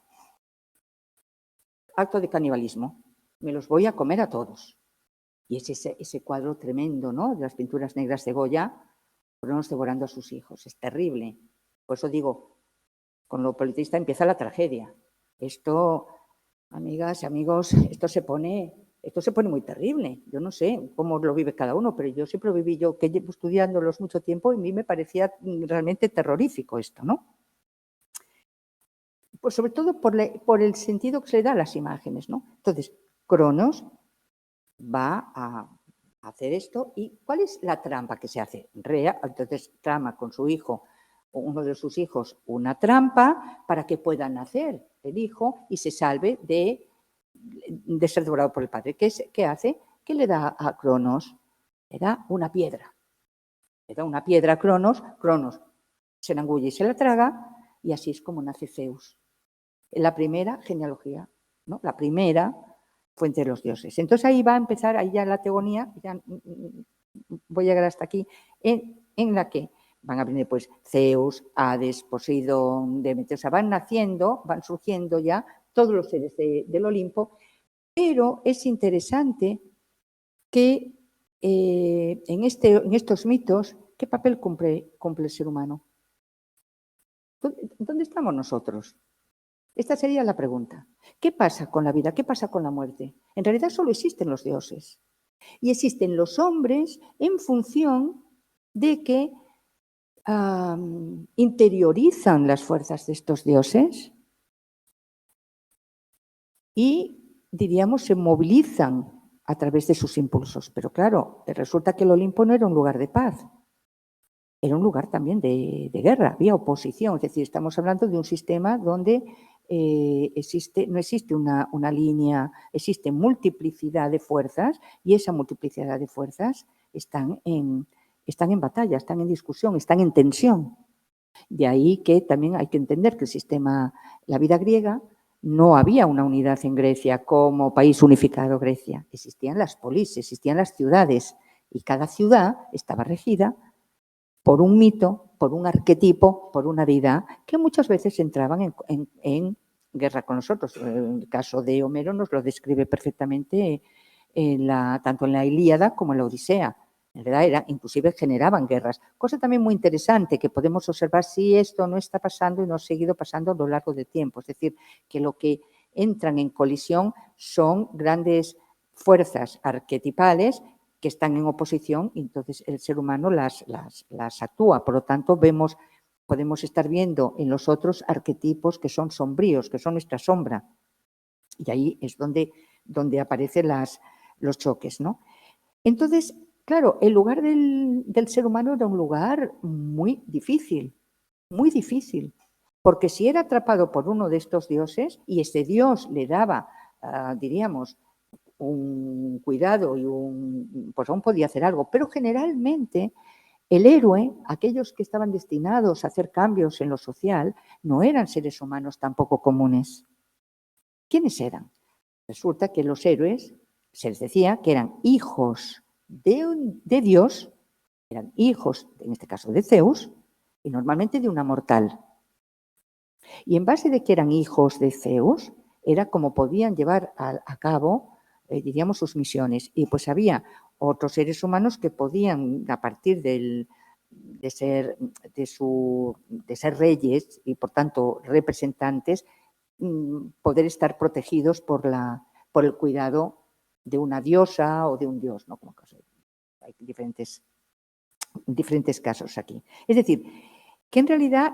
Acto de canibalismo. Me los voy a comer a todos. Y es ese cuadro tremendo, ¿no? De las pinturas negras de Goya, Cronos devorando a sus hijos. Es terrible. Por eso digo, con lo politista empieza la tragedia. Esto, amigas y amigos, esto se pone esto se pone muy terrible. Yo no sé cómo lo vive cada uno, pero yo siempre lo viví, yo que llevo estudiándolos mucho tiempo, y a mí me parecía realmente terrorífico esto, ¿no? Pues sobre todo por el sentido que se le da a las imágenes, ¿no? Entonces, Cronos va a hacer esto. ¿Y cuál es la trampa que se hace? Rea, entonces, trama con su hijo, uno de sus hijos, una trampa para que pueda nacer el hijo y se salve de ser devorado por el padre. ¿Qué hace? ¿Qué le da a Cronos? Le da una piedra. Le da una piedra a Cronos. Cronos se la engulle y se la traga, y así es como nace Zeus. La primera genealogía, ¿no? La primera fuente de los dioses. Entonces ahí va a empezar, ahí ya la teogonía, ya voy a llegar hasta aquí, en la que van a venir pues Zeus, Hades, Poseidón, Demeter, o sea, van naciendo, van surgiendo ya todos los seres del Olimpo, pero es interesante que en estos mitos, ¿qué papel cumple el ser humano? ¿Dónde estamos nosotros? Esta sería la pregunta. ¿Qué pasa con la vida? ¿Qué pasa con la muerte? En realidad solo existen los dioses. Y existen los hombres en función de que interiorizan las fuerzas de estos dioses y, diríamos, se movilizan a través de sus impulsos. Pero claro, resulta que el Olimpo no era un lugar de paz. Era un lugar también de guerra, había oposición. Es decir, estamos hablando de un sistema donde no existe una línea, existe multiplicidad de fuerzas, y esa multiplicidad de fuerzas están en batalla, están en discusión, están en tensión. De ahí que también hay que entender que la vida griega, no había una unidad en Grecia como país unificado Grecia. Existían las polis, existían las ciudades, y cada ciudad estaba regida por un mito, por un arquetipo, por una deidad, que muchas veces entraban en guerra con nosotros. El caso de Homero nos lo describe perfectamente tanto en la Ilíada como en la Odisea. En realidad inclusive generaban guerras. Cosa también muy interesante que podemos observar si esto no está pasando y no ha seguido pasando a lo largo del tiempo. Es decir, que lo que entran en colisión son grandes fuerzas arquetipales que están en oposición, y entonces el ser humano las actúa. Por lo tanto, podemos estar viendo en los otros arquetipos que son sombríos, que son nuestra sombra. Y ahí es donde aparecen los choques, ¿no? Entonces, claro, el lugar del ser humano era un lugar muy difícil, porque si era atrapado por uno de estos dioses y ese dios le daba, diríamos, un cuidado y pues aún podía hacer algo, pero generalmente el héroe, aquellos que estaban destinados a hacer cambios en lo social, no eran seres humanos tampoco comunes. ¿Quiénes eran? Resulta que los héroes, se les decía que eran hijos de Dios, eran hijos, en este caso de Zeus, y normalmente de una mortal. Y en base de que eran hijos de Zeus, era como podían llevar a cabo, diríamos, sus misiones. Y pues había otros seres humanos que podían, a partir de ser reyes y por tanto representantes, poder estar protegidos por el cuidado de una diosa o de un dios, ¿no? Como caso, hay diferentes casos aquí. Es decir, que en realidad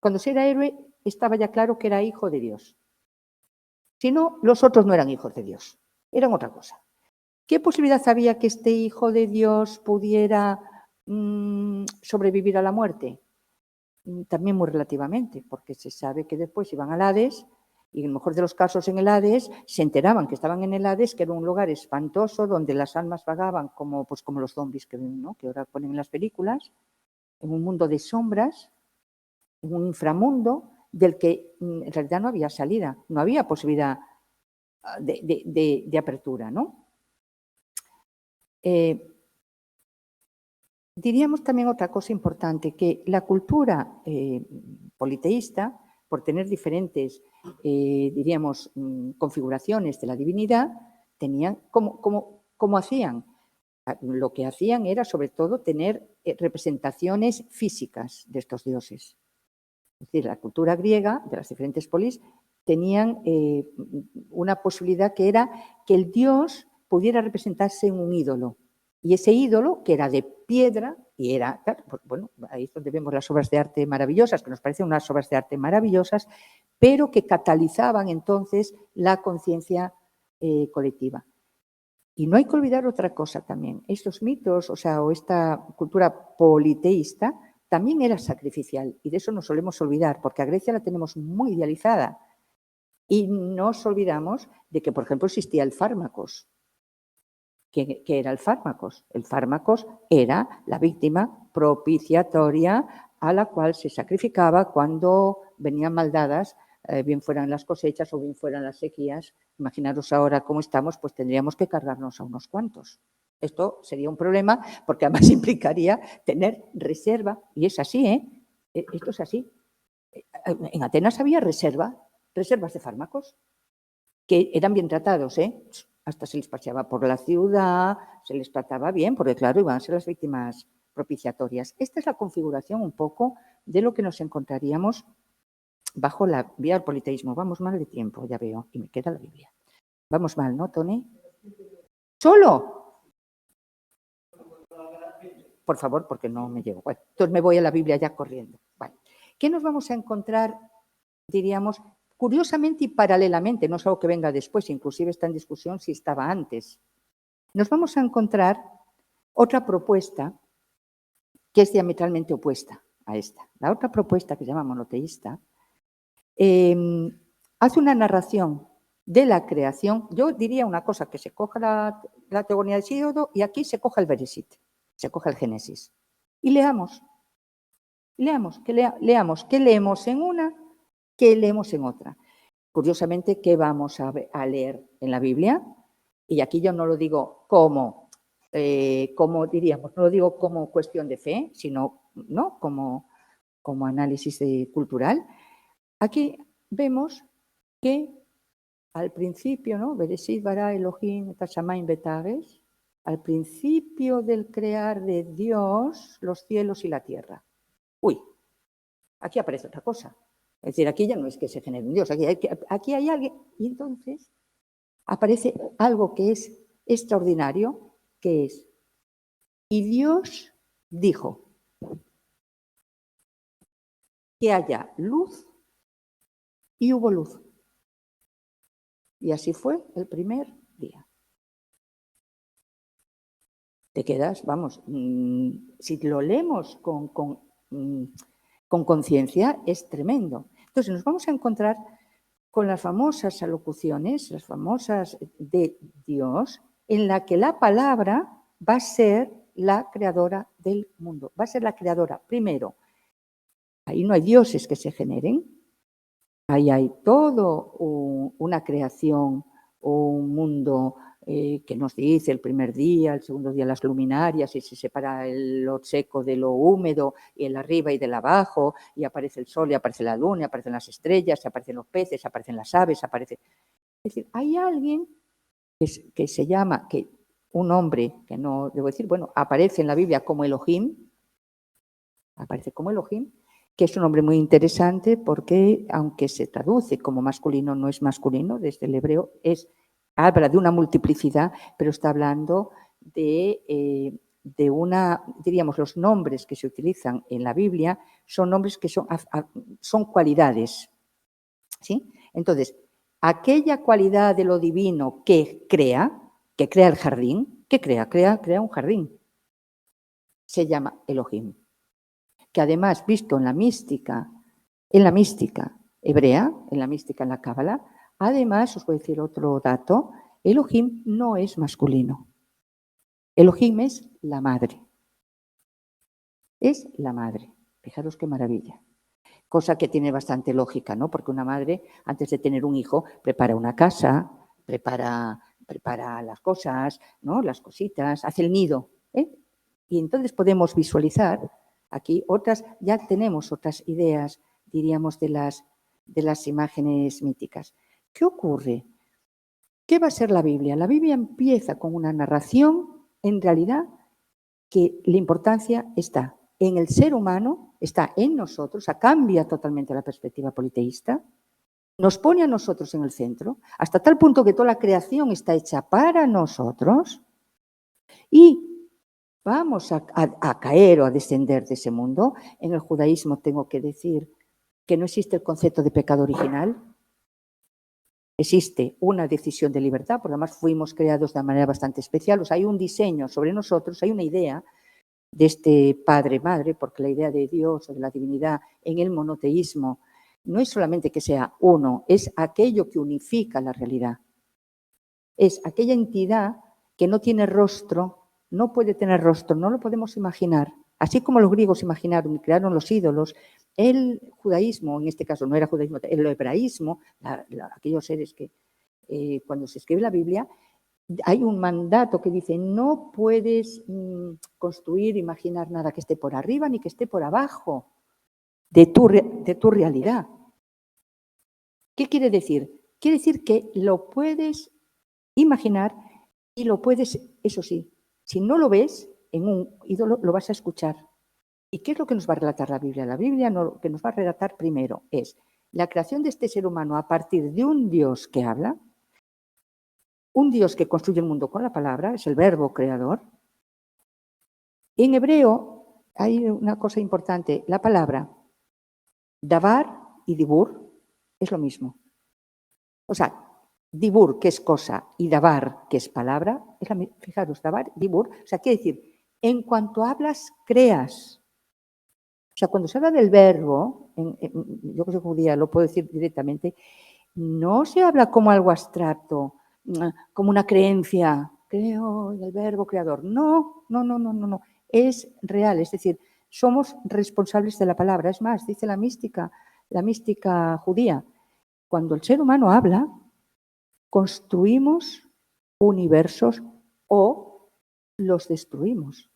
cuando se era héroe, estaba ya claro que era hijo de Dios. Si no, los otros no eran hijos de Dios, eran otra cosa. ¿Qué posibilidad había que este hijo de Dios pudiera sobrevivir a la muerte? También muy relativamente, porque se sabe que después iban al Hades, y en el mejor de los casos en el Hades se enteraban que estaban en el Hades, que era un lugar espantoso donde las almas vagaban como los zombies ¿no? Que ahora ponen en las películas, en un mundo de sombras, en un inframundo del que en realidad no había salida, no había posibilidad de apertura, ¿no? Diríamos también otra cosa importante, que la cultura politeísta, por tener diferentes, diríamos, configuraciones de la divinidad, tenían, ¿cómo hacían? Lo que hacían era, sobre todo, tener representaciones físicas de estos dioses. Es decir, la cultura griega, de las diferentes polis, tenían una posibilidad que era que el dios pudiera representarse en un ídolo. Y ese ídolo, que era de piedra, y era, claro, pues, bueno, ahí es donde vemos las obras de arte maravillosas, que nos parecen unas obras de arte maravillosas, pero que catalizaban entonces la conciencia colectiva. Y no hay que olvidar otra cosa también. Estos mitos, o esta cultura politeísta, también era sacrificial. Y de eso nos solemos olvidar, porque a Grecia la tenemos muy idealizada. Y nos olvidamos de que, por ejemplo, existía el fármacos. ¿Qué era el fármacos? El fármacos era la víctima propiciatoria a la cual se sacrificaba cuando venían maldadas, bien fueran las cosechas o bien fueran las sequías. Imaginaros ahora cómo estamos, pues tendríamos que cargarnos a unos cuantos. Esto sería un problema porque además implicaría tener reserva, y es así, esto es así. En Atenas había reservas de fármacos que eran bien tratados, hasta se les paseaba por la ciudad, se les trataba bien, porque claro, iban a ser las víctimas propiciatorias. Esta es la configuración un poco de lo que nos encontraríamos bajo la vía del politeísmo. Vamos mal de tiempo, ya veo, y me queda la Biblia. Vamos mal, ¿no, Tony? ¿Solo? Por favor, porque no me llevo. Bueno, entonces me voy a la Biblia ya corriendo. Vale. ¿Qué nos vamos a encontrar, diríamos, curiosamente y paralelamente? No es algo que venga después, inclusive está en discusión si estaba antes. Nos vamos a encontrar otra propuesta que es diametralmente opuesta a esta. La otra propuesta, que se llama monoteísta, hace una narración de la creación. Yo diría una cosa, que se coja la teogonía de Hesíodo y aquí se coja el Bereshit, se coja el Génesis. Y leamos. ¿Qué leemos en una? ¿Qué leemos en otra? Curiosamente, ¿qué vamos a leer en la Biblia? Y aquí yo no lo digo como diríamos, no lo digo como cuestión de fe, sino ¿no? como análisis cultural. Aquí vemos que al principio, ¿no? Bereshit bara Elohim et hashamayim betaretz, al principio del crear de Dios los cielos y la tierra. Uy, aquí aparece otra cosa. Es decir, aquí ya no es que se genere un Dios, aquí hay alguien. Y entonces aparece algo que es extraordinario, que es, y Dios dijo que haya luz y hubo luz. Y así fue el primer día. Te quedas, vamos, si lo leemos con conciencia, es tremendo. Entonces nos vamos a encontrar con las famosas alocuciones, las famosas de Dios, en la que la palabra va a ser la creadora del mundo. Va a ser la creadora, primero. Ahí no hay dioses que se generen. Ahí hay todo una creación, un mundo que nos dice el primer día, el segundo día las luminarias, y se separa lo seco de lo húmedo, y el arriba y del abajo, y aparece el sol, y aparece la luna, y aparecen las estrellas, y aparecen los peces, y aparecen las aves, Es decir, hay alguien que se llama, un hombre, que no debo decir, bueno, aparece en la Biblia como Elohim, que es un nombre muy interesante porque, aunque se traduce como masculino, no es masculino, desde el hebreo habla de una multiplicidad, pero está hablando de una, diríamos, los nombres que se utilizan en la Biblia son nombres que son cualidades, ¿sí? Entonces, aquella cualidad de lo divino que crea el jardín, ¿qué crea? Crea un jardín. Se llama Elohim, que además, visto en la mística hebrea, en la mística en la Cábala, además, os voy a decir otro dato, Elohim no es masculino. Elohim es la madre. Es la madre. Fijaros qué maravilla. Cosa que tiene bastante lógica, ¿no? Porque una madre, antes de tener un hijo, prepara una casa, prepara las cosas, ¿no? Las cositas, hace el nido, Y entonces podemos visualizar aquí ya tenemos otras ideas, diríamos, de las imágenes míticas. ¿Qué ocurre? ¿Qué va a ser la Biblia? La Biblia empieza con una narración, en realidad, que la importancia está en el ser humano, está en nosotros, cambia totalmente la perspectiva politeísta, nos pone a nosotros en el centro, hasta tal punto que toda la creación está hecha para nosotros y vamos a caer o a descender de ese mundo. En el judaísmo tengo que decir que no existe el concepto de pecado original. Existe una decisión de libertad, porque además fuimos creados de una manera bastante especial. O sea, hay un diseño sobre nosotros, hay una idea de este padre-madre, porque la idea de Dios o de la divinidad en el monoteísmo no es solamente que sea uno, es aquello que unifica la realidad. Es aquella entidad que no tiene rostro, no puede tener rostro, no lo podemos imaginar. Así como los griegos imaginaron y crearon los ídolos, el judaísmo, en este caso no era judaísmo, el hebraísmo, aquellos seres que cuando se escribe la Biblia, hay un mandato que dice no puedes construir, imaginar nada que esté por arriba ni que esté por abajo de tu realidad. ¿Qué quiere decir? Quiere decir que lo puedes imaginar y lo puedes, eso sí, si no lo ves en un ídolo, lo vas a escuchar. ¿Y qué es lo que nos va a relatar la Biblia? La Biblia lo que nos va a relatar primero es la creación de este ser humano a partir de un Dios que habla, un Dios que construye el mundo con la palabra, es el verbo creador. En hebreo hay una cosa importante, la palabra davar y dibur es lo mismo. O sea, dibur, que es cosa, y davar, que es palabra, fijaros, davar, dibur, o sea, quiere decir, en cuanto hablas, creas. O sea, cuando se habla del verbo, yo que soy judía lo puedo decir directamente, no se habla como algo abstracto, como una creencia, creo en el verbo creador. No, es real, es decir, somos responsables de la palabra. Es más, dice la mística judía, cuando el ser humano habla, construimos universos o los destruimos.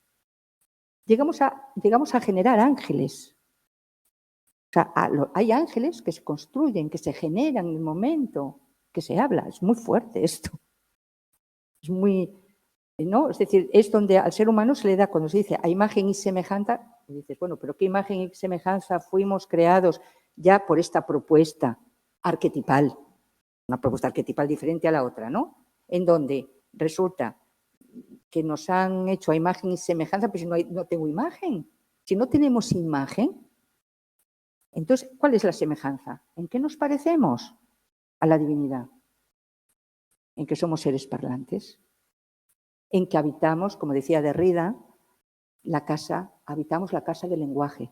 Llegamos a generar ángeles. O sea, hay ángeles que se construyen, que se generan en el momento que se habla. Es muy fuerte esto. Es muy, ¿no? Es decir, es donde al ser humano se le da, cuando se dice a imagen y semejanza, y dices, bueno, pero ¿qué imagen y semejanza fuimos creados ya por esta propuesta arquetipal? Una propuesta arquetipal diferente a la otra, ¿no? En donde resulta que nos han hecho a imagen y semejanza, pero si no tengo imagen. Si no tenemos imagen, entonces, ¿cuál es la semejanza? ¿En qué nos parecemos a la divinidad? En que somos seres parlantes, en que habitamos, como decía Derrida, habitamos la casa del lenguaje.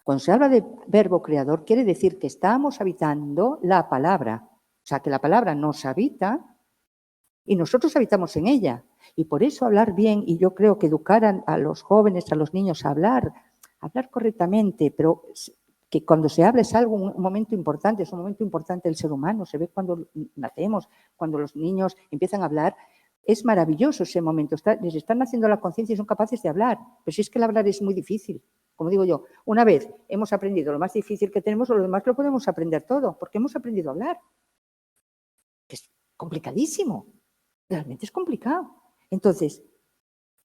Cuando se habla de verbo creador, quiere decir que estamos habitando la palabra. O sea, que la palabra nos habita y nosotros habitamos en ella. Y por eso hablar bien, y yo creo que educar a los jóvenes, a los niños a hablar correctamente, pero que cuando se habla es un momento importante, es un momento importante del ser humano, se ve cuando nacemos, cuando los niños empiezan a hablar, es maravilloso ese momento, les están haciendo la conciencia y son capaces de hablar, pero si es que el hablar es muy difícil, como digo yo, una vez hemos aprendido lo más difícil que tenemos, lo demás lo podemos aprender todo, porque hemos aprendido a hablar. Es complicadísimo, realmente es complicado. Entonces,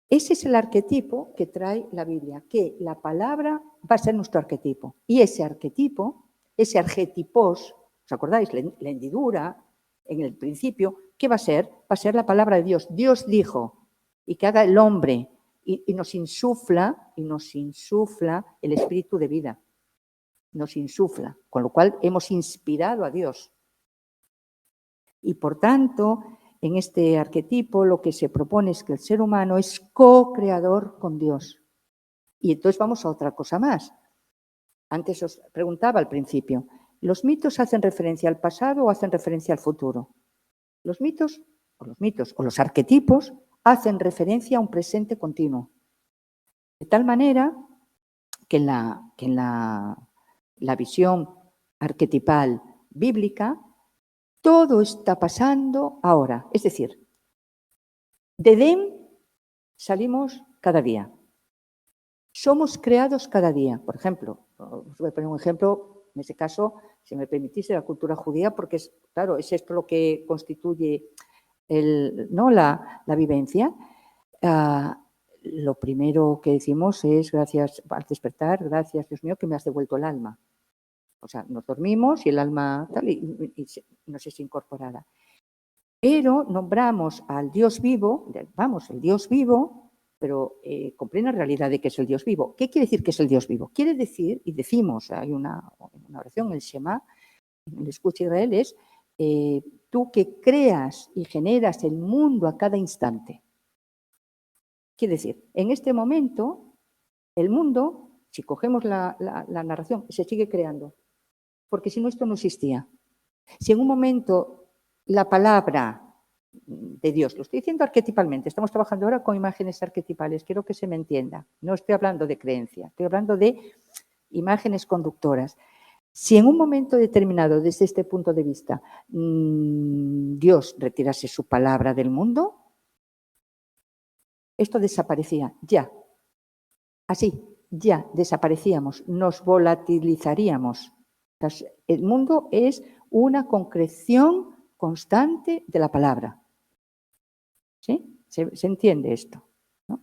ese es el arquetipo que trae la Biblia, que la palabra va a ser nuestro arquetipo. Y ese arquetipo, ese arquetipos, ¿os acordáis? La hendidura, en el principio, ¿qué va a ser? Va a ser la palabra de Dios. Dios dijo, y que haga el hombre, y nos insufla el espíritu de vida. Nos insufla, con lo cual hemos inspirado a Dios. Y por tanto, en este arquetipo lo que se propone es que el ser humano es co-creador con Dios. Y entonces vamos a otra cosa más. Antes os preguntaba al principio, ¿los mitos hacen referencia al pasado o hacen referencia al futuro? Los mitos o los arquetipos hacen referencia a un presente continuo. De tal manera que en la visión arquetipal bíblica, todo está pasando ahora. Es decir, de Edén salimos cada día. Somos creados cada día. Por ejemplo, os voy a poner un ejemplo, en este caso, si me permitís, de la cultura judía, porque claro, es esto lo que constituye la vivencia. Lo primero que decimos es, gracias al despertar, gracias Dios mío que me has devuelto el alma. O sea, nos dormimos y el alma tal, y nos es incorporada. Pero nombramos al Dios vivo, vamos, el Dios vivo, pero con plena realidad de que es el Dios vivo. ¿Qué quiere decir que es el Dios vivo? Quiere decir, y decimos, hay una oración, el Shema, en el escucha Israel, es tú que creas y generas el mundo a cada instante. Quiere decir, en este momento, el mundo, si cogemos la narración, se sigue creando, porque si no, esto no existía. Si en un momento la palabra de Dios, lo estoy diciendo arquetipalmente, estamos trabajando ahora con imágenes arquetipales, quiero que se me entienda, no estoy hablando de creencia, estoy hablando de imágenes conductoras. Si en un momento determinado, desde este punto de vista, Dios retirase su palabra del mundo, esto desaparecía ya. Así, ya desaparecíamos, nos volatilizaríamos. El mundo es una concreción constante de la palabra. ¿Sí? ¿Se entiende esto? ¿No?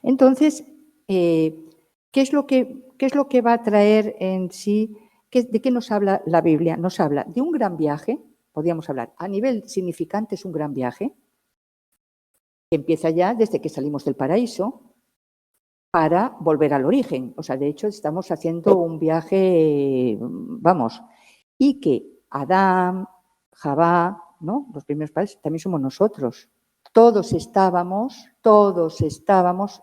Entonces, ¿qué es lo que va a traer en sí? ¿De qué nos habla la Biblia? Nos habla de un gran viaje, podríamos hablar, a nivel significante es un gran viaje, que empieza ya desde que salimos del paraíso, para volver al origen. O sea, de hecho, estamos haciendo un viaje, vamos, y que Adán, Javá, ¿no? Los primeros padres, también somos nosotros. Todos estábamos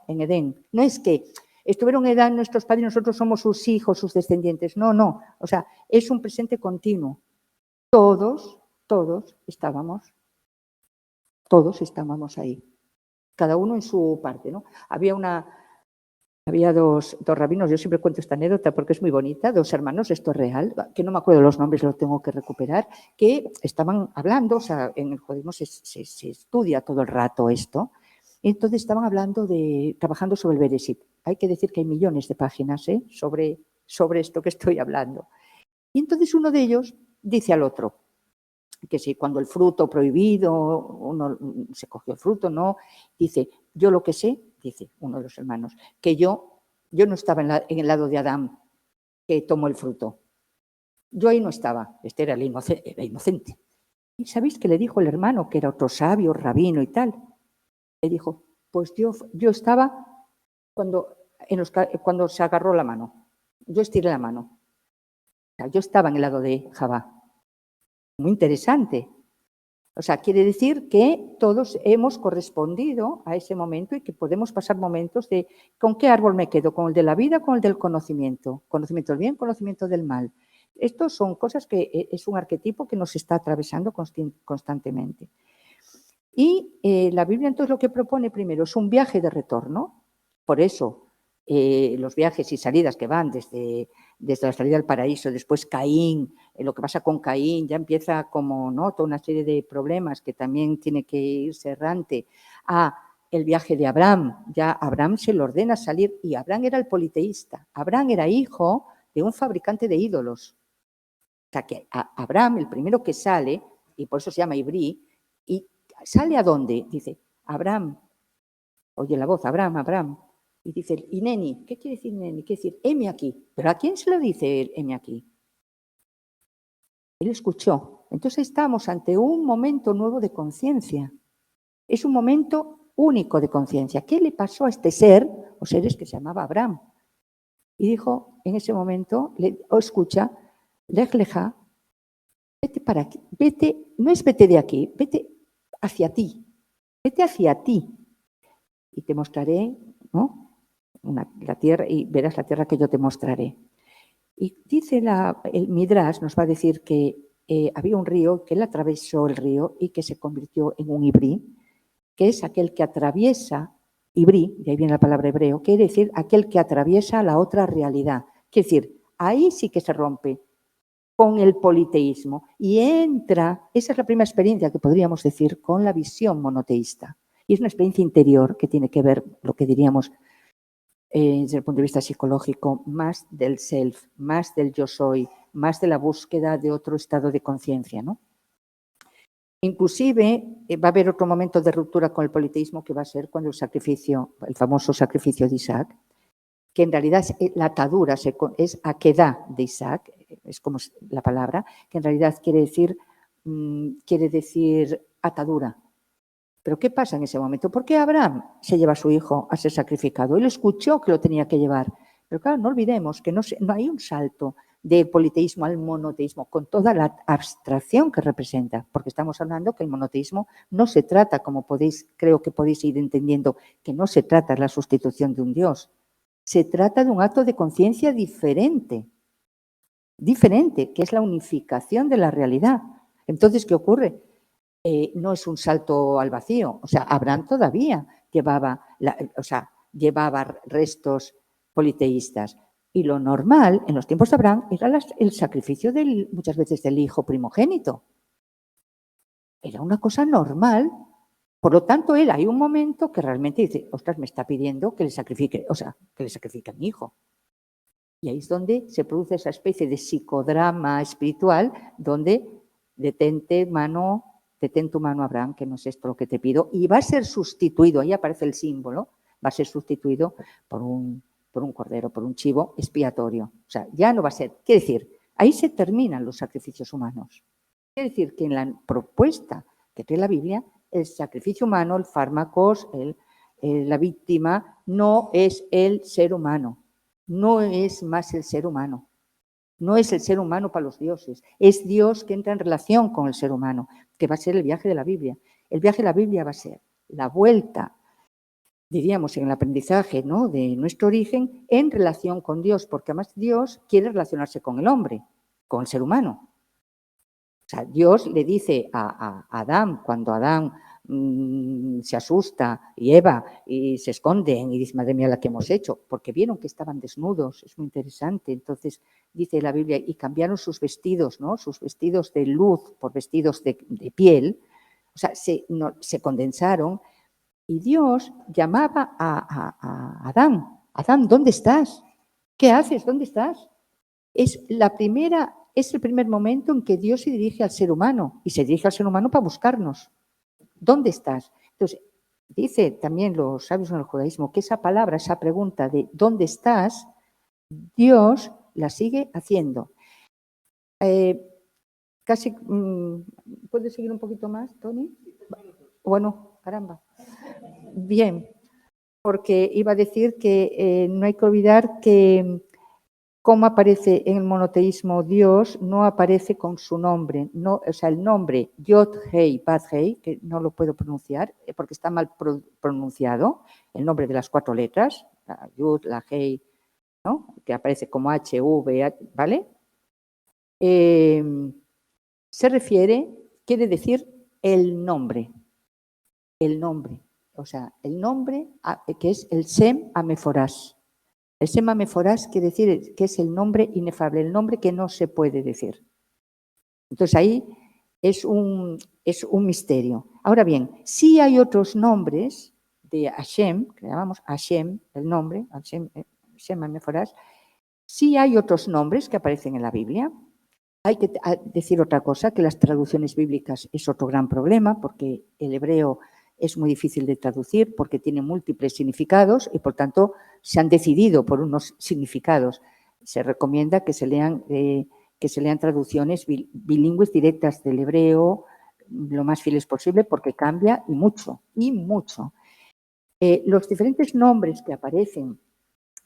en Edén. No es que estuvieron en Edén nuestros padres y nosotros somos sus hijos, sus descendientes. No, no. O sea, es un presente continuo. Todos estábamos ahí. Cada uno en su parte, ¿no? Había dos rabinos, yo siempre cuento esta anécdota porque es muy bonita, dos hermanos, esto es real, que no me acuerdo los nombres, los tengo que recuperar, que estaban hablando, o sea, en el judaísmo se estudia todo el rato esto, entonces estaban hablando trabajando sobre el Bereshit. Hay que decir que hay millones de páginas sobre esto que estoy hablando. Y entonces uno de ellos dice al otro, que si cuando el fruto prohibido, uno se cogió el fruto, no, dice, yo lo que sé, dice uno de los hermanos, que yo no estaba en el lado de Adán que tomó el fruto. Yo ahí no estaba, este era inocente. ¿Y sabéis qué le dijo el hermano, que era otro sabio, rabino y tal? Le dijo, pues yo estaba cuando se agarró la mano. Yo estiré la mano. O sea, yo estaba en el lado de Javá. Muy interesante. O sea, quiere decir que todos hemos correspondido a ese momento y que podemos pasar momentos de ¿con qué árbol me quedo? ¿Con el de la vida o con el del conocimiento? Conocimiento del bien, conocimiento del mal. Estos son cosas que es un arquetipo que nos está atravesando constantemente. Y la Biblia entonces lo que propone primero es un viaje de retorno. Por eso los viajes y salidas que van desde la salida del paraíso, después Caín, lo que pasa con Caín, ya empieza como, ¿no?, toda una serie de problemas que también tiene que irse errante a el viaje de Abraham. Ya Abraham se le ordena salir y Abraham era el politeísta. Abraham era hijo de un fabricante de ídolos. O sea que Abraham, el primero que sale, y por eso se llama Ibrí, y ¿sale a dónde? Dice, Abraham, oye la voz, Abraham, Abraham. Y dice, y neni, ¿qué quiere decir neni? Quiere decir, heme aquí. ¿Pero a quién se lo dice él, heme aquí? Él escuchó. Entonces estamos ante un momento nuevo de conciencia. Es un momento único de conciencia. ¿Qué le pasó a este ser, o seres que se llamaba Abraham? Y dijo, en ese momento, escucha, lej leja, vete para aquí, vete, no es vete de aquí, vete hacia ti, vete hacia ti. Y te mostraré, ¿no?, la tierra, y verás la tierra que yo te mostraré. Y dice el Midrash, nos va a decir que había un río, que él atravesó el río y que se convirtió en un ibrí, que es aquel que atraviesa, ibrí, de ahí viene la palabra hebreo, quiere decir aquel que atraviesa la otra realidad. Quiere decir, ahí sí que se rompe con el politeísmo y entra, esa es la primera experiencia que podríamos decir con la visión monoteísta. Y es una experiencia interior que tiene que ver, lo que diríamos, desde el punto de vista psicológico, más del self, más del yo soy, más de la búsqueda de otro estado de conciencia, ¿no? Inclusive va a haber otro momento de ruptura con el politeísmo que va a ser cuando el famoso sacrificio de Isaac, que en realidad la atadura es aquedá de Isaac, es como la palabra, que en realidad quiere decir atadura. Pero ¿qué pasa en ese momento? ¿Por qué Abraham se lleva a su hijo a ser sacrificado? Él escuchó que lo tenía que llevar. Pero claro, no olvidemos que no hay un salto del politeísmo al monoteísmo, con toda la abstracción que representa, porque estamos hablando que el monoteísmo no se trata, como creo que podéis ir entendiendo, que no se trata de la sustitución de un Dios. Se trata de un acto de conciencia diferente, que es la unificación de la realidad. Entonces, ¿qué ocurre? No es un salto al vacío. O sea, Abraham todavía llevaba restos politeístas. Y lo normal en los tiempos de Abraham era el sacrificio muchas veces del hijo primogénito. Era una cosa normal. Por lo tanto, hay un momento que realmente dice, ostras, me está pidiendo que le sacrifique, que le sacrifique a mi hijo. Y ahí es donde se produce esa especie de psicodrama espiritual donde detén tu mano, Abraham, que no es esto lo que te pido, y va a ser sustituido, ahí aparece el símbolo, va a ser sustituido por un cordero, por un chivo expiatorio. O sea, ya no va a ser. Quiere decir, ahí se terminan los sacrificios humanos. Quiere decir que en la propuesta que trae la Biblia, el sacrificio humano, el fármacos, la víctima, no es el ser humano. No es más el ser humano. No es el ser humano para los dioses. Es Dios que entra en relación con el ser humano, que va a ser el viaje de la Biblia. El viaje de la Biblia va a ser la vuelta, diríamos, en el aprendizaje, ¿no?, de nuestro origen en relación con Dios, porque además Dios quiere relacionarse con el hombre, con el ser humano. O sea, Dios le dice a Adán, cuando Adán se asusta y Eva y se esconden y dice, madre mía, la que hemos hecho, porque vieron que estaban desnudos, es muy interesante. Entonces dice la Biblia, y cambiaron sus vestidos, ¿no?, sus vestidos de luz por vestidos de piel, o sea, se condensaron, y Dios llamaba a Adán, Adán, ¿dónde estás? ¿Qué haces? ¿Dónde estás? Es el primer momento en que Dios se dirige al ser humano, y se dirige al ser humano para buscarnos. ¿Dónde estás? Entonces, dice también los sabios en el judaísmo que esa palabra, esa pregunta de ¿dónde estás?, Dios la sigue haciendo. ¿Puedes seguir un poquito más, Tony? Bueno, caramba. Bien, porque iba a decir que no hay que olvidar que cómo aparece en el monoteísmo Dios, no aparece con su nombre. No, o sea, el nombre Yod-Hei, Bad-Hei, que no lo puedo pronunciar porque está mal pronunciado, el nombre de las 4 letras, la Yud, la Hei, ¿no?, que aparece como H-V, ¿vale? Quiere decir el nombre. El nombre. O sea, el nombre que es el Sem Ameforás. El Sem Ameforás quiere decir que es el nombre inefable, el nombre que no se puede decir. Entonces ahí es un misterio. Ahora bien, sí hay otros nombres de Hashem, que llamamos Hashem, el nombre, Hashem Ameforás, sí hay otros nombres que aparecen en la Biblia. Hay que decir otra cosa, que las traducciones bíblicas es otro gran problema, porque el hebreo es muy difícil de traducir porque tiene múltiples significados y, por tanto, se han decidido por unos significados. Se recomienda que se lean traducciones bilingües directas del hebreo lo más fieles posible porque cambia y mucho. Los diferentes nombres que aparecen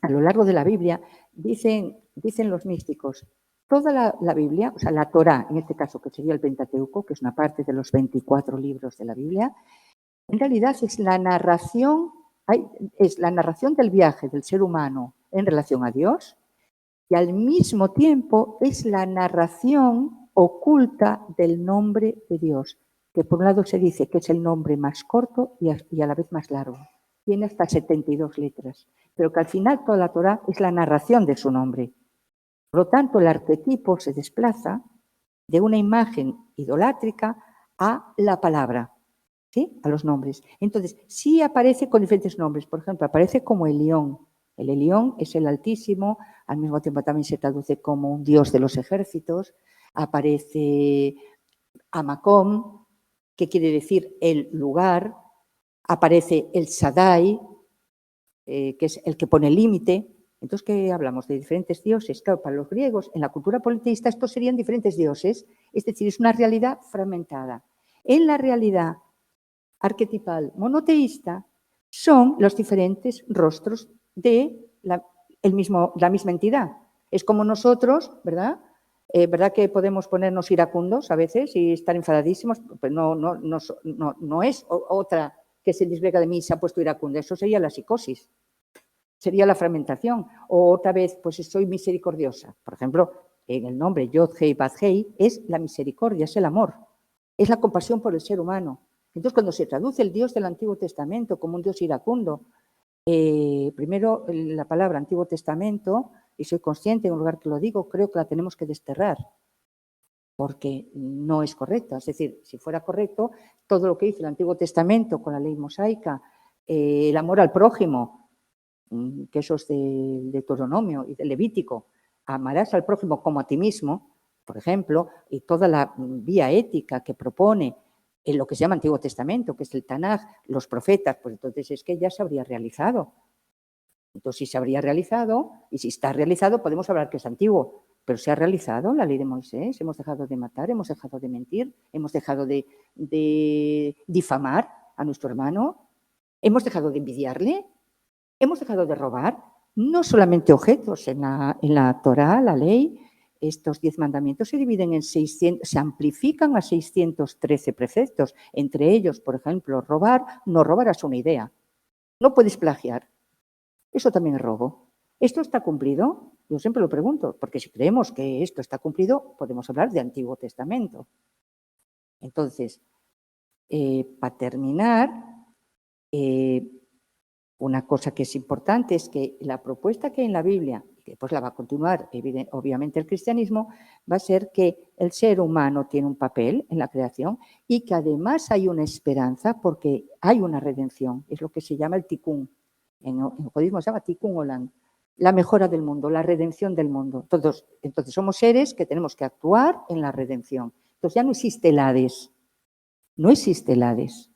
a lo largo de la Biblia, dicen los místicos, toda la Biblia, o sea, la Torá, en este caso, que sería el Pentateuco, que es una parte de los 24 libros de la Biblia, en realidad es la narración del viaje del ser humano en relación a Dios, y al mismo tiempo es la narración oculta del nombre de Dios, que por un lado se dice que es el nombre más corto y a la vez más largo. Tiene hasta 72 letras, pero que al final toda la Torá es la narración de su nombre. Por lo tanto, el arquetipo se desplaza de una imagen idolátrica a la palabra, ¿sí?, a los nombres. Entonces, sí aparece con diferentes nombres. Por ejemplo, aparece como Elión. El Elión es el Altísimo, al mismo tiempo también se traduce como un dios de los ejércitos. Aparece Amacom, que quiere decir el lugar. Aparece el Shaddai, que es el que pone el límite. Entonces, ¿qué hablamos? De diferentes dioses. Claro, para los griegos, en la cultura politeísta, estos serían diferentes dioses, es decir, es una realidad fragmentada. En la realidad arquetipal monoteísta son los diferentes rostros de la misma entidad. Es como nosotros, ¿verdad? ¿Verdad que podemos ponernos iracundos a veces y estar enfadadísimos? Pues no es otra que se disgrega de mí y se ha puesto iracunda. Eso sería la psicosis, sería la fragmentación. O otra vez, pues soy misericordiosa. Por ejemplo, en el nombre Yod-Hei Bad-Hei es la misericordia, es el amor, es la compasión por el ser humano. Entonces, cuando se traduce el Dios del Antiguo Testamento como un Dios iracundo, primero la palabra Antiguo Testamento, y soy consciente en un lugar que lo digo, creo que la tenemos que desterrar, porque no es correcta. Es decir, si fuera correcto, todo lo que hizo el Antiguo Testamento con la ley mosaica, el amor al prójimo, que eso es de Deuteronomio y de Levítico, amarás al prójimo como a ti mismo, por ejemplo, y toda la vía ética que propone en lo que se llama Antiguo Testamento, que es el Tanaj, los profetas, pues entonces es que ya se habría realizado. Entonces, si se habría realizado, y si está realizado, podemos hablar que es antiguo, pero se ha realizado la ley de Moisés, hemos dejado de matar, hemos dejado de mentir, hemos dejado de difamar a nuestro hermano, hemos dejado de envidiarle, hemos dejado de robar, no solamente objetos en la Torá, la ley. Estos 10 mandamientos se dividen en 600, se amplifican a 613 preceptos. Entre ellos, por ejemplo, robar, no robarás una idea. No puedes plagiar. Eso también es robo. ¿Esto está cumplido? Yo siempre lo pregunto, porque si creemos que esto está cumplido, podemos hablar de Antiguo Testamento. Entonces, para terminar, una cosa que es importante es que la propuesta que hay en la Biblia, que después la va a continuar obviamente el cristianismo, va a ser que el ser humano tiene un papel en la creación y que además hay una esperanza porque hay una redención. Es lo que se llama el tikkun. En el budismo se llama tikkun olam, la mejora del mundo, la redención del mundo. Entonces somos seres que tenemos que actuar en la redención. Entonces ya no existe el Hades. No existe el Hades.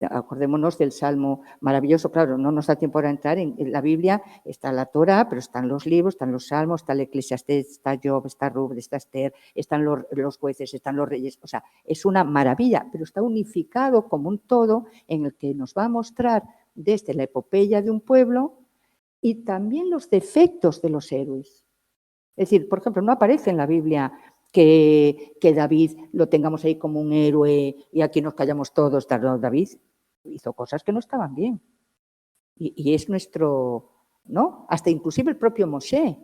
Acordémonos del Salmo maravilloso, claro, no nos da tiempo para entrar en la Biblia, está la Torá, pero están los libros, están los Salmos, está el Eclesiastés, está Job, está Rub, está Esther, están los jueces, están los reyes, o sea, es una maravilla, pero está unificado como un todo en el que nos va a mostrar desde la epopeya de un pueblo y también los defectos de los héroes. Es decir, por ejemplo, no aparece en la Biblia que David lo tengamos ahí como un héroe y aquí nos callamos todos. David hizo cosas que no estaban bien. Y es nuestro, ¿no? Hasta inclusive el propio Moshe.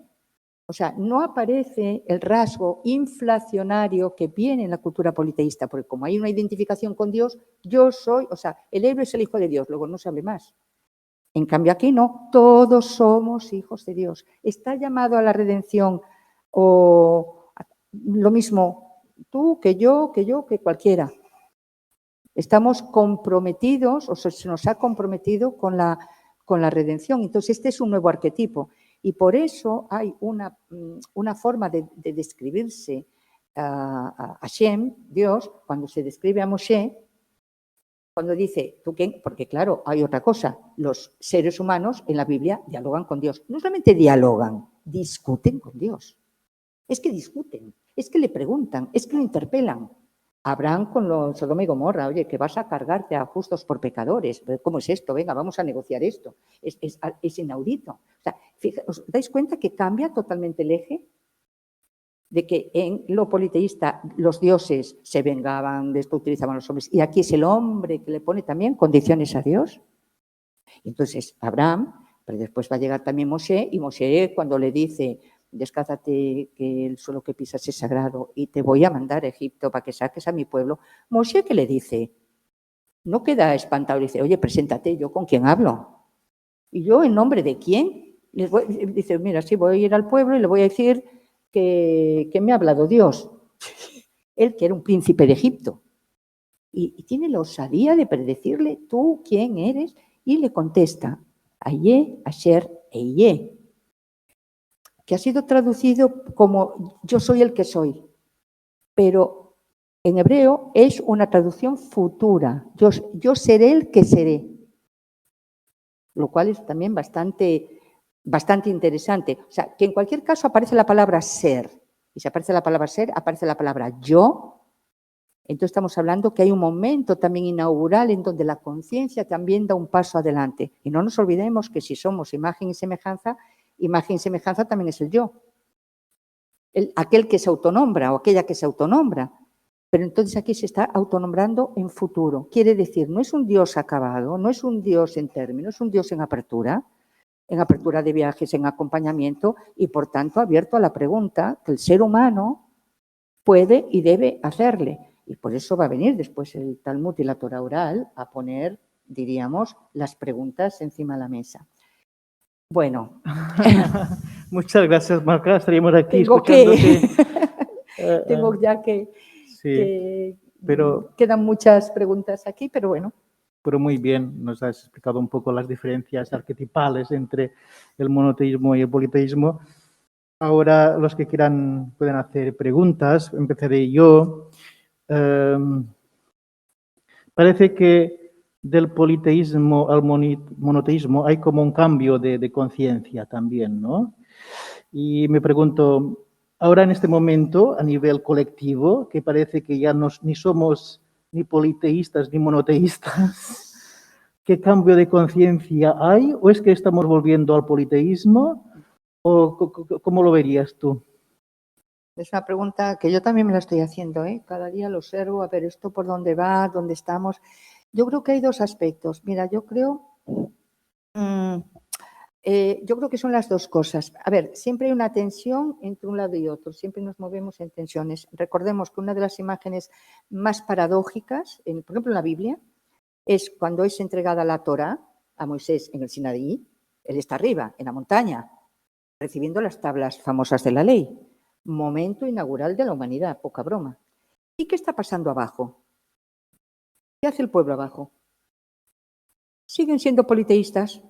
O sea, no aparece el rasgo inflacionario que viene en la cultura politeísta, porque como hay una identificación con Dios, yo soy, o sea, el héroe es el hijo de Dios, luego no se hable más. En cambio aquí no, todos somos hijos de Dios. Está llamado a la redención o lo mismo tú que yo, que cualquiera. Estamos comprometidos, o se nos ha comprometido con la redención. Entonces, este es un nuevo arquetipo. Y por eso hay una forma de describirse a Hashem, Dios, cuando se describe a Moshe, cuando dice, ¿tú quién? Porque claro, hay otra cosa. Los seres humanos en la Biblia dialogan con Dios. No solamente dialogan, discuten con Dios. Es que discuten, es que le preguntan, es que lo interpelan. Abraham con los Sodoma y Gomorra, oye, que vas a cargarte a justos por pecadores. ¿Cómo es esto? Venga, vamos a negociar esto. Es inaudito. O sea, ¿os dais cuenta que cambia totalmente el eje? De que en lo politeísta los dioses se vengaban, de esto utilizaban los hombres, y aquí es el hombre que le pone también condiciones a Dios. Y entonces Abraham, pero después va a llegar también Moshe, y Moshe cuando le dice, descálzate que el suelo que pisas es sagrado y te voy a mandar a Egipto para que saques a mi pueblo, Moshe, ¿qué le dice? No queda espantado, le dice, oye, preséntate, ¿yo con quién hablo? ¿Y yo en nombre de quién? Dice, mira, sí, voy a ir al pueblo y le voy a decir que me ha hablado Dios. Él, que era un príncipe de Egipto. Y tiene la osadía de predecirle, ¿tú quién eres? Y le contesta, Ayé, Asher, Eyé, que ha sido traducido como yo soy el que soy. Pero en hebreo es una traducción futura. Yo seré el que seré. Lo cual es también bastante bastante interesante. O sea, que en cualquier caso aparece la palabra ser. Y si aparece la palabra ser, aparece la palabra yo. Entonces estamos hablando que hay un momento también inaugural en donde la conciencia también da un paso adelante. Y no nos olvidemos que si somos imagen y semejanza también es el yo. Aquel que se autonombra o aquella que se autonombra. Pero entonces aquí se está autonombrando en futuro. Quiere decir, no es un Dios acabado, no es un Dios en términos, es un Dios en apertura de viajes, en acompañamiento y, por tanto, abierto a la pregunta que el ser humano puede y debe hacerle. Y por eso va a venir después el Talmud y la Torah oral a poner, diríamos, las preguntas encima de la mesa. Bueno. Muchas gracias, Marca. Estaríamos aquí Tengo escuchándote. Tengo ya que pero quedan muchas preguntas aquí, pero bueno. Pero muy bien, nos has explicado un poco las diferencias arquetipales entre el monoteísmo y el politeísmo. Ahora los que quieran pueden hacer preguntas. Empezaré yo. Parece que del politeísmo al monoteísmo hay como un cambio de conciencia también, ¿no? Y me pregunto, ahora en este momento, a nivel colectivo, que parece que ya ni somos ni politeístas ni monoteístas, ¿qué cambio de conciencia hay? ¿O es que estamos volviendo al politeísmo? ¿O cómo lo verías tú? Es una pregunta que yo también me la estoy haciendo, ¿eh? Cada día lo observo, a ver esto por dónde va, dónde estamos. Yo creo que hay dos aspectos. Mira, yo creo que son las dos cosas. A ver, siempre hay una tensión entre un lado y otro, siempre nos movemos en tensiones. Recordemos que una de las imágenes más paradójicas, por ejemplo en la Biblia, es cuando es entregada la Torá a Moisés en el Sinaí. Él está arriba, en la montaña, recibiendo las tablas famosas de la ley. Momento inaugural de la humanidad, poca broma. ¿Y qué está pasando abajo? ¿Qué hace el pueblo abajo? Siguen siendo politeístas.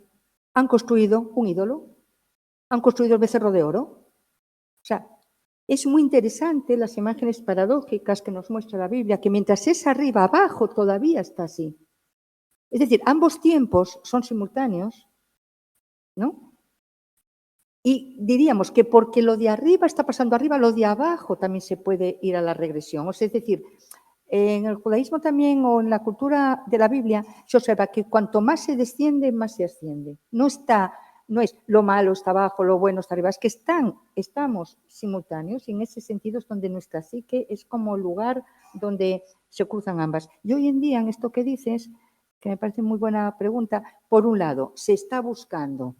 Han construido un ídolo. Han construido el becerro de oro. O sea, es muy interesante las imágenes paradójicas que nos muestra la Biblia, que mientras es arriba, abajo todavía está así. Es decir, ambos tiempos son simultáneos, ¿no? Y diríamos que porque lo de arriba está pasando arriba, lo de abajo también se puede ir a la regresión. O sea, es decir, en el judaísmo también o en la cultura de la Biblia se observa que cuanto más se desciende, más se asciende. No es lo malo está abajo, lo bueno está arriba, es que estamos simultáneos y en ese sentido es donde nuestra psique es como el lugar donde se cruzan ambas. Y hoy en día, en esto que dices, que me parece muy buena pregunta, por un lado, se está buscando,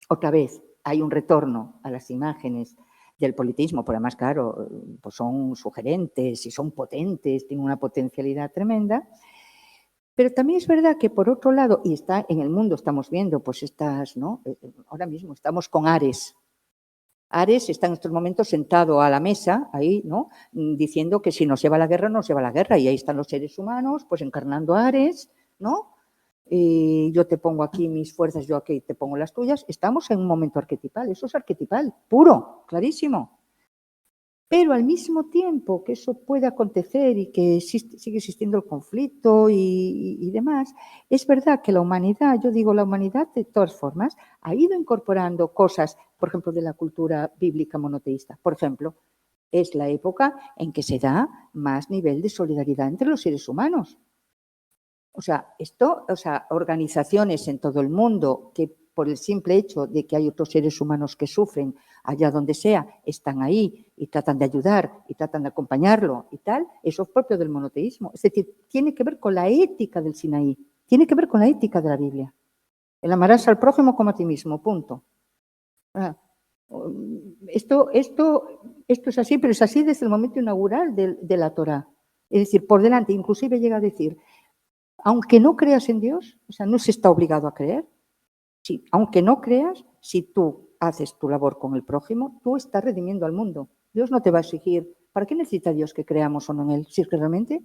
otra vez, hay un retorno a las imágenes del politeísmo, por además, claro, pues son sugerentes y son potentes, tienen una potencialidad tremenda. Pero también es verdad que, por otro lado, y está en el mundo, estamos viendo, pues estas, ¿no? Ahora mismo estamos con Ares. Ares está en estos momentos sentado a la mesa, ahí, ¿no? Diciendo que si nos lleva a la guerra, nos lleva a la guerra. Y ahí están los seres humanos, pues encarnando a Ares, ¿no? Y yo te pongo aquí mis fuerzas, yo aquí te pongo las tuyas. Estamos en un momento arquetipal, eso es arquetipal, puro, clarísimo. Pero al mismo tiempo que eso puede acontecer y que sigue existiendo el conflicto y demás, es verdad que la humanidad, yo digo la humanidad de todas formas, ha ido incorporando cosas, por ejemplo, de la cultura bíblica monoteísta. Por ejemplo, es la época en que se da más nivel de solidaridad entre los seres humanos. O sea, organizaciones en todo el mundo que por el simple hecho de que hay otros seres humanos que sufren allá donde sea, están ahí y tratan de ayudar y tratan de acompañarlo y tal, eso es propio del monoteísmo. Es decir, tiene que ver con la ética del Sinaí, tiene que ver con la ética de la Biblia. El amarás al prójimo como a ti mismo, punto. Esto es así, pero es así desde el momento inaugural de la Torá. Es decir, por delante, inclusive llega a decir, aunque no creas en Dios, o sea, no se está obligado a creer. Sí, aunque no creas, si tú haces tu labor con el prójimo, tú estás redimiendo al mundo. Dios no te va a exigir, ¿para qué necesita Dios que creamos o no en Él? Si es que realmente.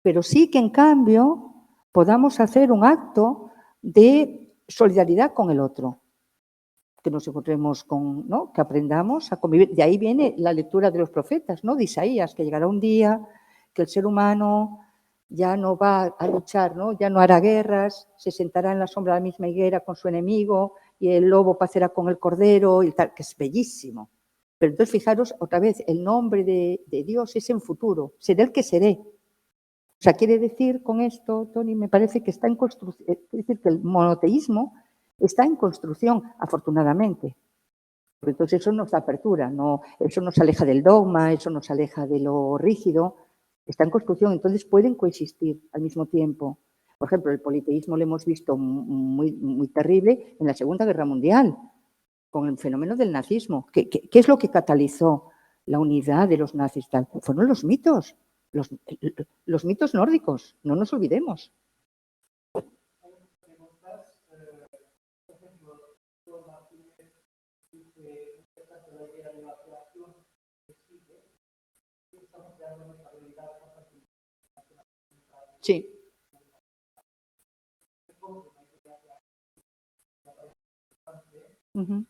Pero sí que en cambio podamos hacer un acto de solidaridad con el otro. Que nos encontremos con, ¿no? Que aprendamos a convivir. De ahí viene la lectura de los profetas, ¿no? De Isaías, que llegará un día que el ser humano ya no va a luchar, ¿no? Ya no hará guerras, se sentará en la sombra de la misma higuera con su enemigo, y el lobo pacera con el cordero y tal, que es bellísimo. Pero entonces fijaros otra vez, el nombre de Dios es en futuro, seré el que seré. O sea, quiere decir con esto, Tony, me parece que está en construcción, quiere decir que el monoteísmo está en construcción, afortunadamente. Porque entonces eso nos da apertura, no, eso nos aleja del dogma, eso nos aleja de lo rígido, está en construcción, entonces pueden coexistir al mismo tiempo. Por ejemplo, el politeísmo lo hemos visto muy terrible en la Segunda Guerra Mundial, con el fenómeno del nazismo. ¿Qué es lo que catalizó la unidad de los nazis? Fueron los mitos, los mitos nórdicos, no nos olvidemos. Sí. Uh-huh.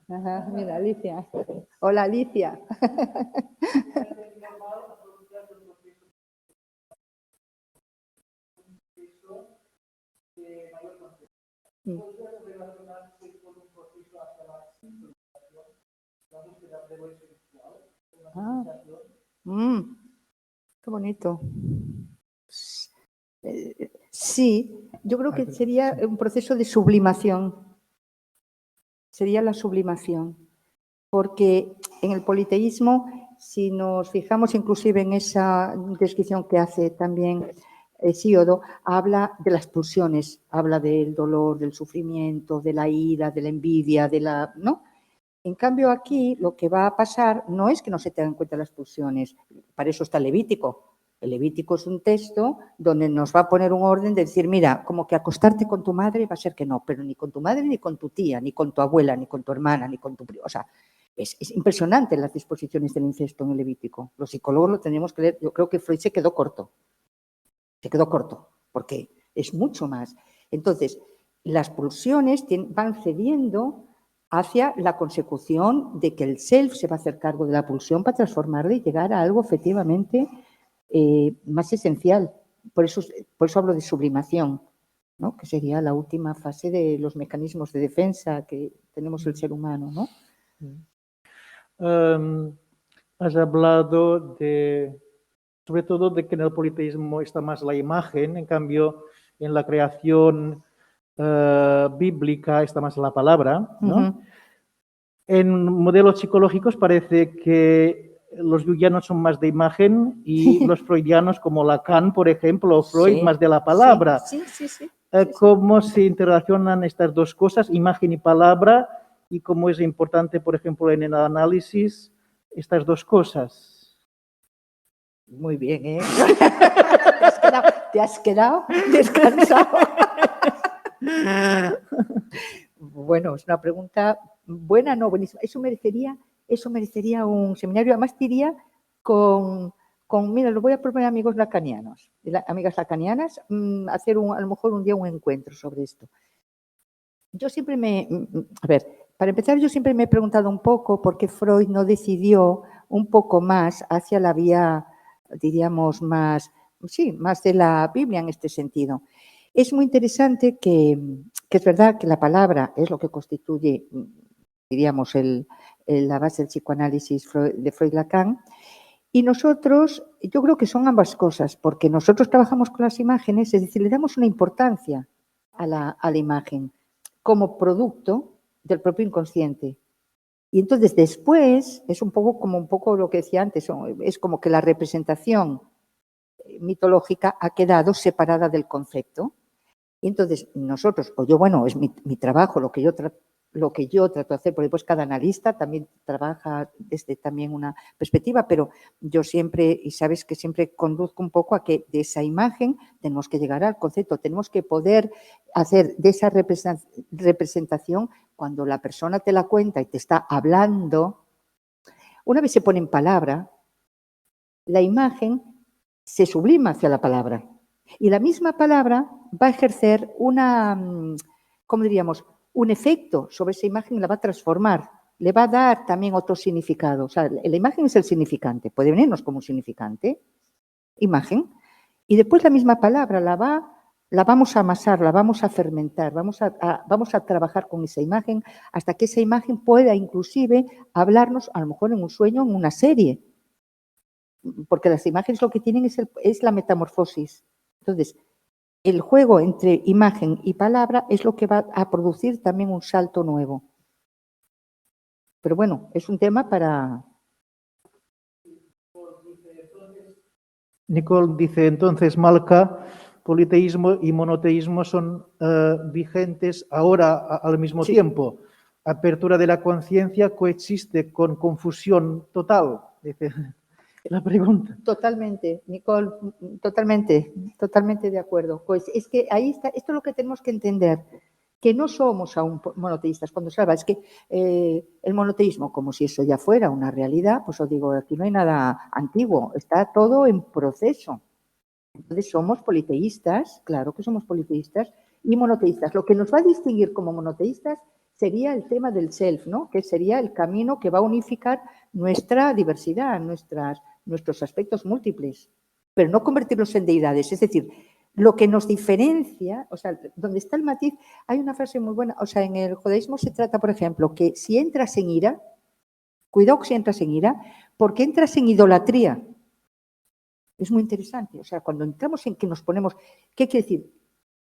Ajá, mira, Alicia. Hola, Alicia. Ah. Qué bonito. Sí, yo creo que sería un proceso de sublimación. Sería la sublimación. Porque en el politeísmo, si nos fijamos inclusive en esa descripción que hace también Hesíodo, habla de las pulsiones, habla del dolor, del sufrimiento, de la ira, de la envidia, ¿no? En cambio, aquí lo que va a pasar no es que no se tengan en cuenta las pulsiones, para eso está el Levítico. El Levítico es un texto donde nos va a poner un orden de decir, mira, como que acostarte con tu madre va a ser que no, pero ni con tu madre, ni con tu tía, ni con tu abuela, ni con tu hermana, ni con tu primo. O sea, es impresionante las disposiciones del incesto en el Levítico. Los psicólogos lo tenemos que leer. Yo creo que Freud se quedó corto, porque es mucho más. Entonces, las pulsiones van cediendo hacia la consecución de que el self se va a hacer cargo de la pulsión para transformarla y llegar a algo efectivamente más esencial. Por eso hablo de sublimación, ¿no? Que sería la última fase de los mecanismos de defensa que tenemos el ser humano, ¿no? Has hablado sobre todo de que en el politeísmo está más la imagen, en cambio en la creación bíblica está más la palabra, ¿no? Uh-huh. En modelos psicológicos parece que los jungianos son más de imagen y los freudianos, como Lacan, por ejemplo, o Freud, más de la palabra. Sí. ¿Cómo se interrelacionan estas dos cosas, imagen y palabra, y cómo es importante, por ejemplo, en el análisis, estas dos cosas? Muy bien, ¿eh? Te has quedado descansado. Bueno, es una pregunta buena, no, buenísima. Eso merecería un seminario. Además, diría mira, lo voy a proponer a amigos lacanianos, amigas lacanianas, hacer a lo mejor un día un encuentro sobre esto. Yo siempre para empezar, yo siempre me he preguntado un poco por qué Freud no decidió un poco más hacia la vía, diríamos, más de la Biblia en este sentido. Es muy interesante que es verdad que la palabra es lo que constituye, diríamos, la base del psicoanálisis de Freud-Lacan. Y nosotros, yo creo que son ambas cosas, porque nosotros trabajamos con las imágenes, es decir, le damos una importancia a la imagen como producto del propio inconsciente. Y entonces después es un poco lo que decía antes, es como que la representación mitológica ha quedado separada del concepto. Y entonces nosotros, es mi trabajo, lo que yo trato de hacer, porque después cada analista también trabaja desde también una perspectiva, pero yo siempre, y sabes que siempre conduzco un poco a que de esa imagen tenemos que llegar al concepto, tenemos que poder hacer de esa representación, cuando la persona te la cuenta y te está hablando, una vez se pone en palabra, la imagen se sublima hacia la palabra. Y la misma palabra va a ejercer ¿cómo diríamos? Un efecto sobre esa imagen y la va a transformar. Le va a dar también otro significado. O sea, la imagen es el significante. Puede venirnos como un significante, imagen. Y después la misma palabra la va la vamos a amasar, la vamos a fermentar, vamos a trabajar con esa imagen hasta que esa imagen pueda inclusive hablarnos, a lo mejor en un sueño, en una serie. Porque las imágenes lo que tienen es la metamorfosis. Entonces, el juego entre imagen y palabra es lo que va a producir también un salto nuevo. Pero bueno, es un tema para... Nicole dice entonces, Malca, politeísmo y monoteísmo son vigentes ahora al mismo tiempo. Apertura de la conciencia coexiste con confusión total, dice la pregunta. Totalmente, Nicole, totalmente de acuerdo. Pues es que ahí está, esto es lo que tenemos que entender, que no somos aún monoteístas. Cuando se habla, es que el monoteísmo, como si eso ya fuera una realidad, pues os digo, aquí no hay nada antiguo, está todo en proceso. Entonces somos politeístas, claro que somos politeístas y monoteístas. Lo que nos va a distinguir como monoteístas sería el tema del self, ¿no? Que sería el camino que va a unificar nuestra diversidad, nuestros aspectos múltiples, pero no convertirlos en deidades. Es decir, lo que nos diferencia, o sea, donde está el matiz, hay una frase muy buena, o sea, en el judaísmo se trata, por ejemplo, que si entras en ira, cuidado que si entras en ira, porque entras en idolatría. Es muy interesante. O sea, cuando entramos en que nos ponemos, ¿qué quiere decir?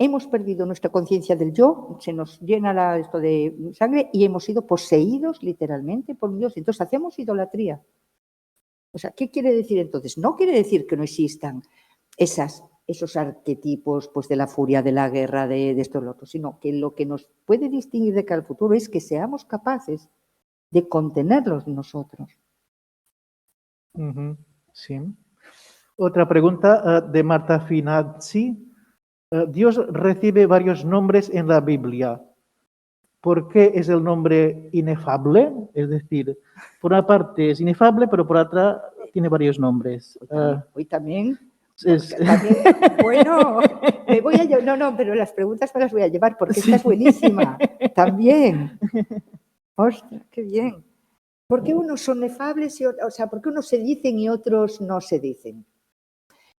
Hemos perdido nuestra conciencia del yo, se nos llena esto de sangre y hemos sido poseídos literalmente por Dios. Entonces hacemos idolatría. O sea, ¿qué quiere decir entonces? No quiere decir que no existan esos arquetipos pues, de la furia, de la guerra, de esto y lo otro, sino que lo que nos puede distinguir de cara al futuro es que seamos capaces de contenerlos nosotros. Sí. Otra pregunta de Marta Finazzi. Dios recibe varios nombres en la Biblia. ¿Por qué es el nombre inefable? Es decir, por una parte es inefable, pero por otra tiene varios nombres. Hoy también. También, bueno, me voy a llevar, no, pero las preguntas me las voy a llevar porque esta es buenísima. También. Ostras, qué bien. ¿Por qué unos son inefables o sea, por qué unos se dicen y otros no se dicen?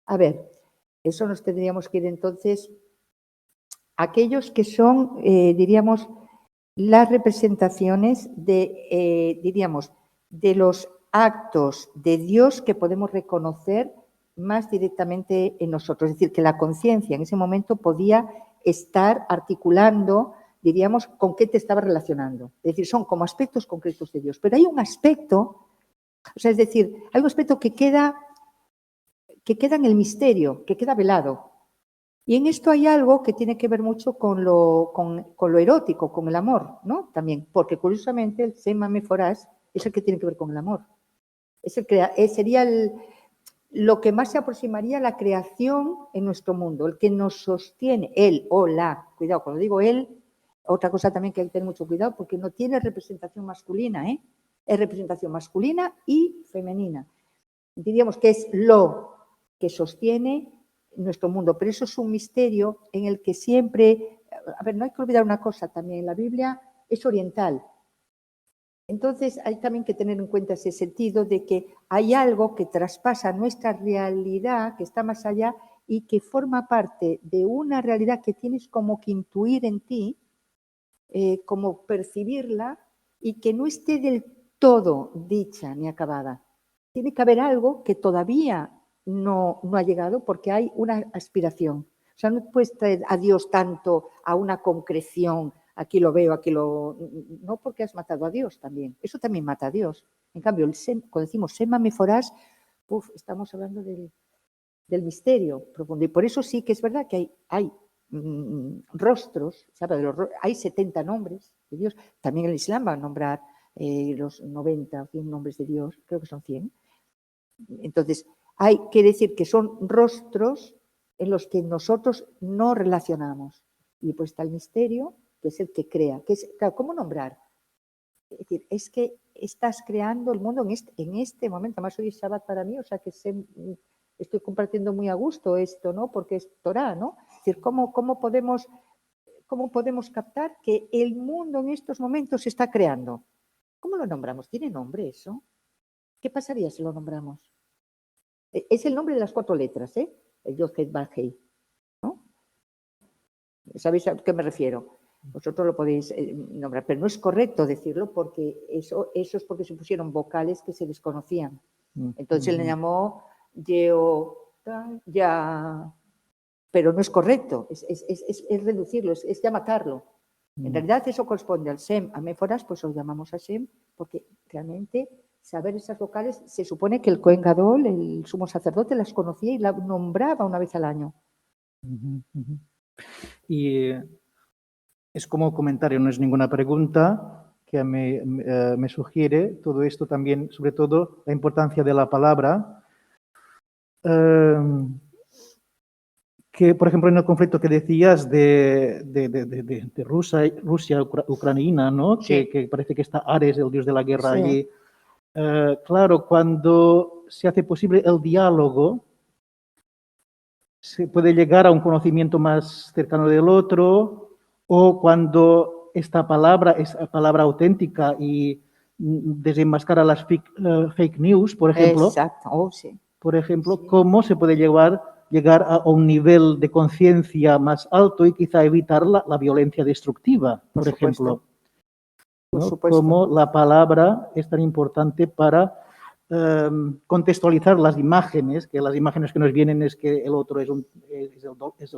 A ver, eso nos tendríamos que ir entonces a aquellos que son, diríamos, las representaciones diríamos, de los actos de Dios que podemos reconocer más directamente en nosotros. Es decir, que la conciencia en ese momento podía estar articulando, diríamos, con qué te estaba relacionando. Es decir, son como aspectos concretos de Dios. Pero hay un aspecto, o sea, es decir, hay un aspecto que queda en el misterio, que queda velado. Y en esto hay algo que tiene que ver mucho con lo erótico, con el amor, ¿no? También, porque curiosamente el Sema Meforás es el que tiene que ver con el amor. Sería lo que más se aproximaría a la creación en nuestro mundo, el que nos sostiene, él o la, cuidado, cuando digo él, otra cosa también que hay que tener mucho cuidado, porque no tiene representación masculina, ¿eh? Es representación masculina y femenina. Diríamos que es lo que sostiene nuestro mundo, pero eso es un misterio en el que siempre, a ver, no hay que olvidar una cosa también, la Biblia es oriental. Entonces hay también que tener en cuenta ese sentido de que hay algo que traspasa nuestra realidad, que está más allá y que forma parte de una realidad que tienes como que intuir en ti, como percibirla y que no esté del todo dicha ni acabada. Tiene que haber algo que todavía no ha llegado porque hay una aspiración. O sea, no puedes traer a Dios tanto a una concreción, aquí lo veo, aquí lo... No, porque has matado a Dios también. Eso también mata a Dios. En cambio, cuando decimos Sema Meforás, estamos hablando del misterio profundo. Y por eso sí que es verdad que hay rostros, ¿sabes? Hay 70 nombres de Dios. También el Islam va a nombrar los 90 o 100 nombres de Dios, creo que son 100. Entonces, quiere decir que son rostros en los que nosotros no relacionamos. Y pues está el misterio, que es el que crea. Claro, ¿cómo nombrar? Es decir, es que estás creando el mundo en este momento. Además, hoy es Shabbat para mí, o sea que estoy compartiendo muy a gusto esto, ¿no? Porque es Torah, ¿no? Es decir, ¿cómo podemos captar que el mundo en estos momentos se está creando? ¿Cómo lo nombramos? ¿Tiene nombre eso? ¿Qué pasaría si lo nombramos? Es el nombre de las 4 letras, ¿eh? El Yod Het Vav Hei, ¿no? ¿Sabéis a qué me refiero? Vosotros lo podéis nombrar, pero no es correcto decirlo porque eso es porque se pusieron vocales que se desconocían. Entonces él le llamó ya, pero no es correcto, es reducirlo, es llamatarlo. En realidad eso corresponde al Shem, améforas, pues lo llamamos a Shem, porque realmente saber esas vocales, se supone que el Cohen Gadol, el sumo sacerdote, las conocía y las nombraba una vez al año. Y es como comentario, no es ninguna pregunta que me sugiere todo esto también, sobre todo la importancia de la palabra. Que, por ejemplo, en el conflicto que decías de Rusia, Ucrania, ¿no? Sí. Que parece que está Ares, el dios de la guerra, Sí. allí. Claro, cuando se hace posible el diálogo, se puede llegar a un conocimiento más cercano del otro, o cuando esta palabra es palabra auténtica y desenmascara las fake news, por ejemplo. Exacto, sí. Por ejemplo, cómo se puede llegar a un nivel de conciencia más alto y quizá evitar la violencia destructiva, por ejemplo. Por ¿no? supuesto. Cómo la palabra es tan importante para contextualizar las imágenes, que las imágenes que nos vienen es que el otro es el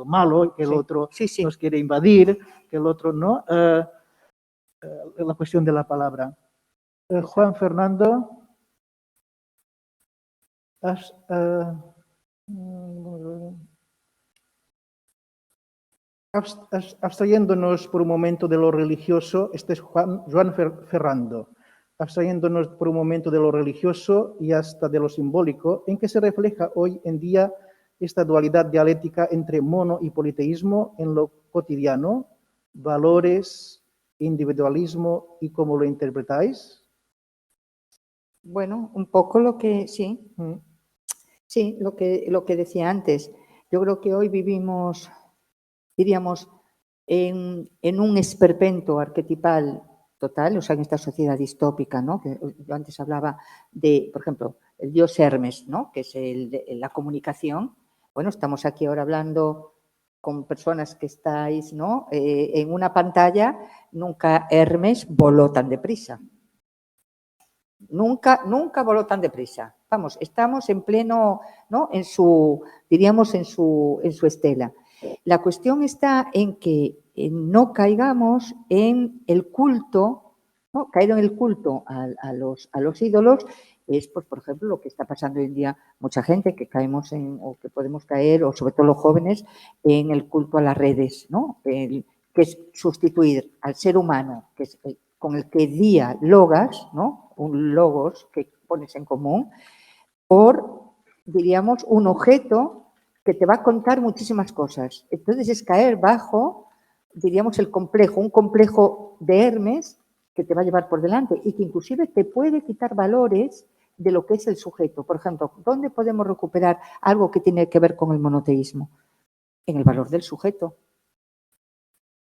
malo, que el otro nos quiere invadir, que el otro no. La cuestión de la palabra. Juan Fernando, abstrayéndonos por un momento de lo religioso, este es Joan Ferrando, abstrayéndonos por un momento de lo religioso y hasta de lo simbólico, ¿en qué se refleja hoy en día esta dualidad dialéctica entre mono y politeísmo en lo cotidiano, valores, individualismo y cómo lo interpretáis? Bueno, un poco lo que sí. Sí, lo que decía antes. Yo creo que hoy vivimos, diríamos, en un esperpento arquetipal total, o sea, en esta sociedad distópica, ¿no? Que yo antes hablaba de, por ejemplo, el dios Hermes, ¿no? Que es la comunicación. Bueno, estamos aquí ahora hablando con personas que estáis, ¿no? En una pantalla, nunca Hermes voló tan deprisa. Nunca voló tan deprisa. Vamos, estamos en pleno, ¿no? En su, diríamos, en su estela. La cuestión está en que no caigamos en el culto, ¿no? Caer en el culto a los ídolos es, pues, por ejemplo, lo que está pasando hoy en día mucha gente que caemos en, o que podemos caer, o sobre todo los jóvenes, en el culto a las redes, ¿no? Que es sustituir al ser humano, que es con el que dialogas, ¿no? Un logos que pones en común, por, diríamos, un objeto que te va a contar muchísimas cosas. Entonces es caer bajo, diríamos, el complejo, un complejo de Hermes que te va a llevar por delante y que inclusive te puede quitar valores de lo que es el sujeto. Por ejemplo, ¿dónde podemos recuperar algo que tiene que ver con el monoteísmo? En el valor del sujeto.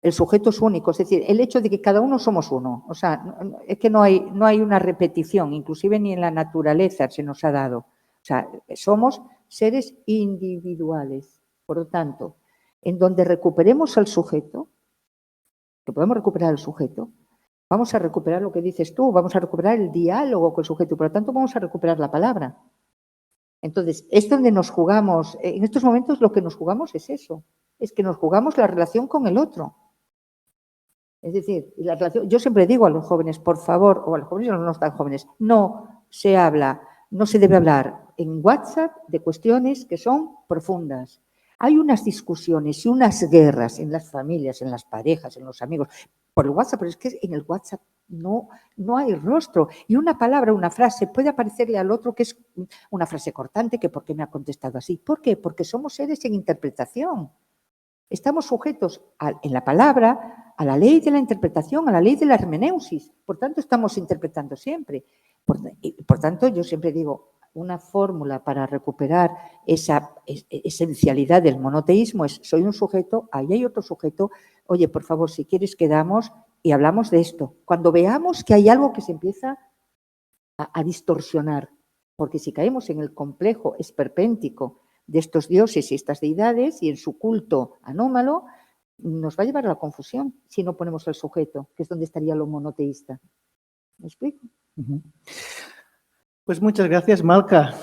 El sujeto es único, es decir, el hecho de que cada uno somos uno. O sea, es que no hay una repetición, inclusive ni en la naturaleza se nos ha dado. O sea, somos seres individuales. Por lo tanto, en donde recuperemos al sujeto, que podemos recuperar al sujeto, vamos a recuperar lo que dices tú, vamos a recuperar el diálogo con el sujeto, por lo tanto vamos a recuperar la palabra. Entonces, es donde nos jugamos, en estos momentos lo que nos jugamos es eso, es que nos jugamos la relación con el otro. Es decir, la relación, yo siempre digo a los jóvenes, por favor, o a los jóvenes y a los no tan jóvenes, no se debe hablar en WhatsApp de cuestiones que son profundas. Hay unas discusiones y unas guerras en las familias, en las parejas, en los amigos, por el WhatsApp, pero es que en el WhatsApp no hay rostro. Y una palabra, una frase puede aparecerle al otro que es una frase cortante, que ¿por qué me ha contestado así? ¿Por qué? Porque somos seres en interpretación. Estamos sujetos en la palabra a la ley de la interpretación, a la ley de la hermeneusis. Por tanto, estamos interpretando siempre. Por tanto, yo siempre digo, una fórmula para recuperar esa esencialidad del monoteísmo es, soy un sujeto, ahí hay otro sujeto, oye, por favor, si quieres quedamos y hablamos de esto. Cuando veamos que hay algo que se empieza a distorsionar, porque si caemos en el complejo esperpéntico de estos dioses y estas deidades y en su culto anómalo, nos va a llevar a la confusión si no ponemos el sujeto, que es donde estaría lo monoteísta. ¿Me explico? Pues muchas gracias, Malca.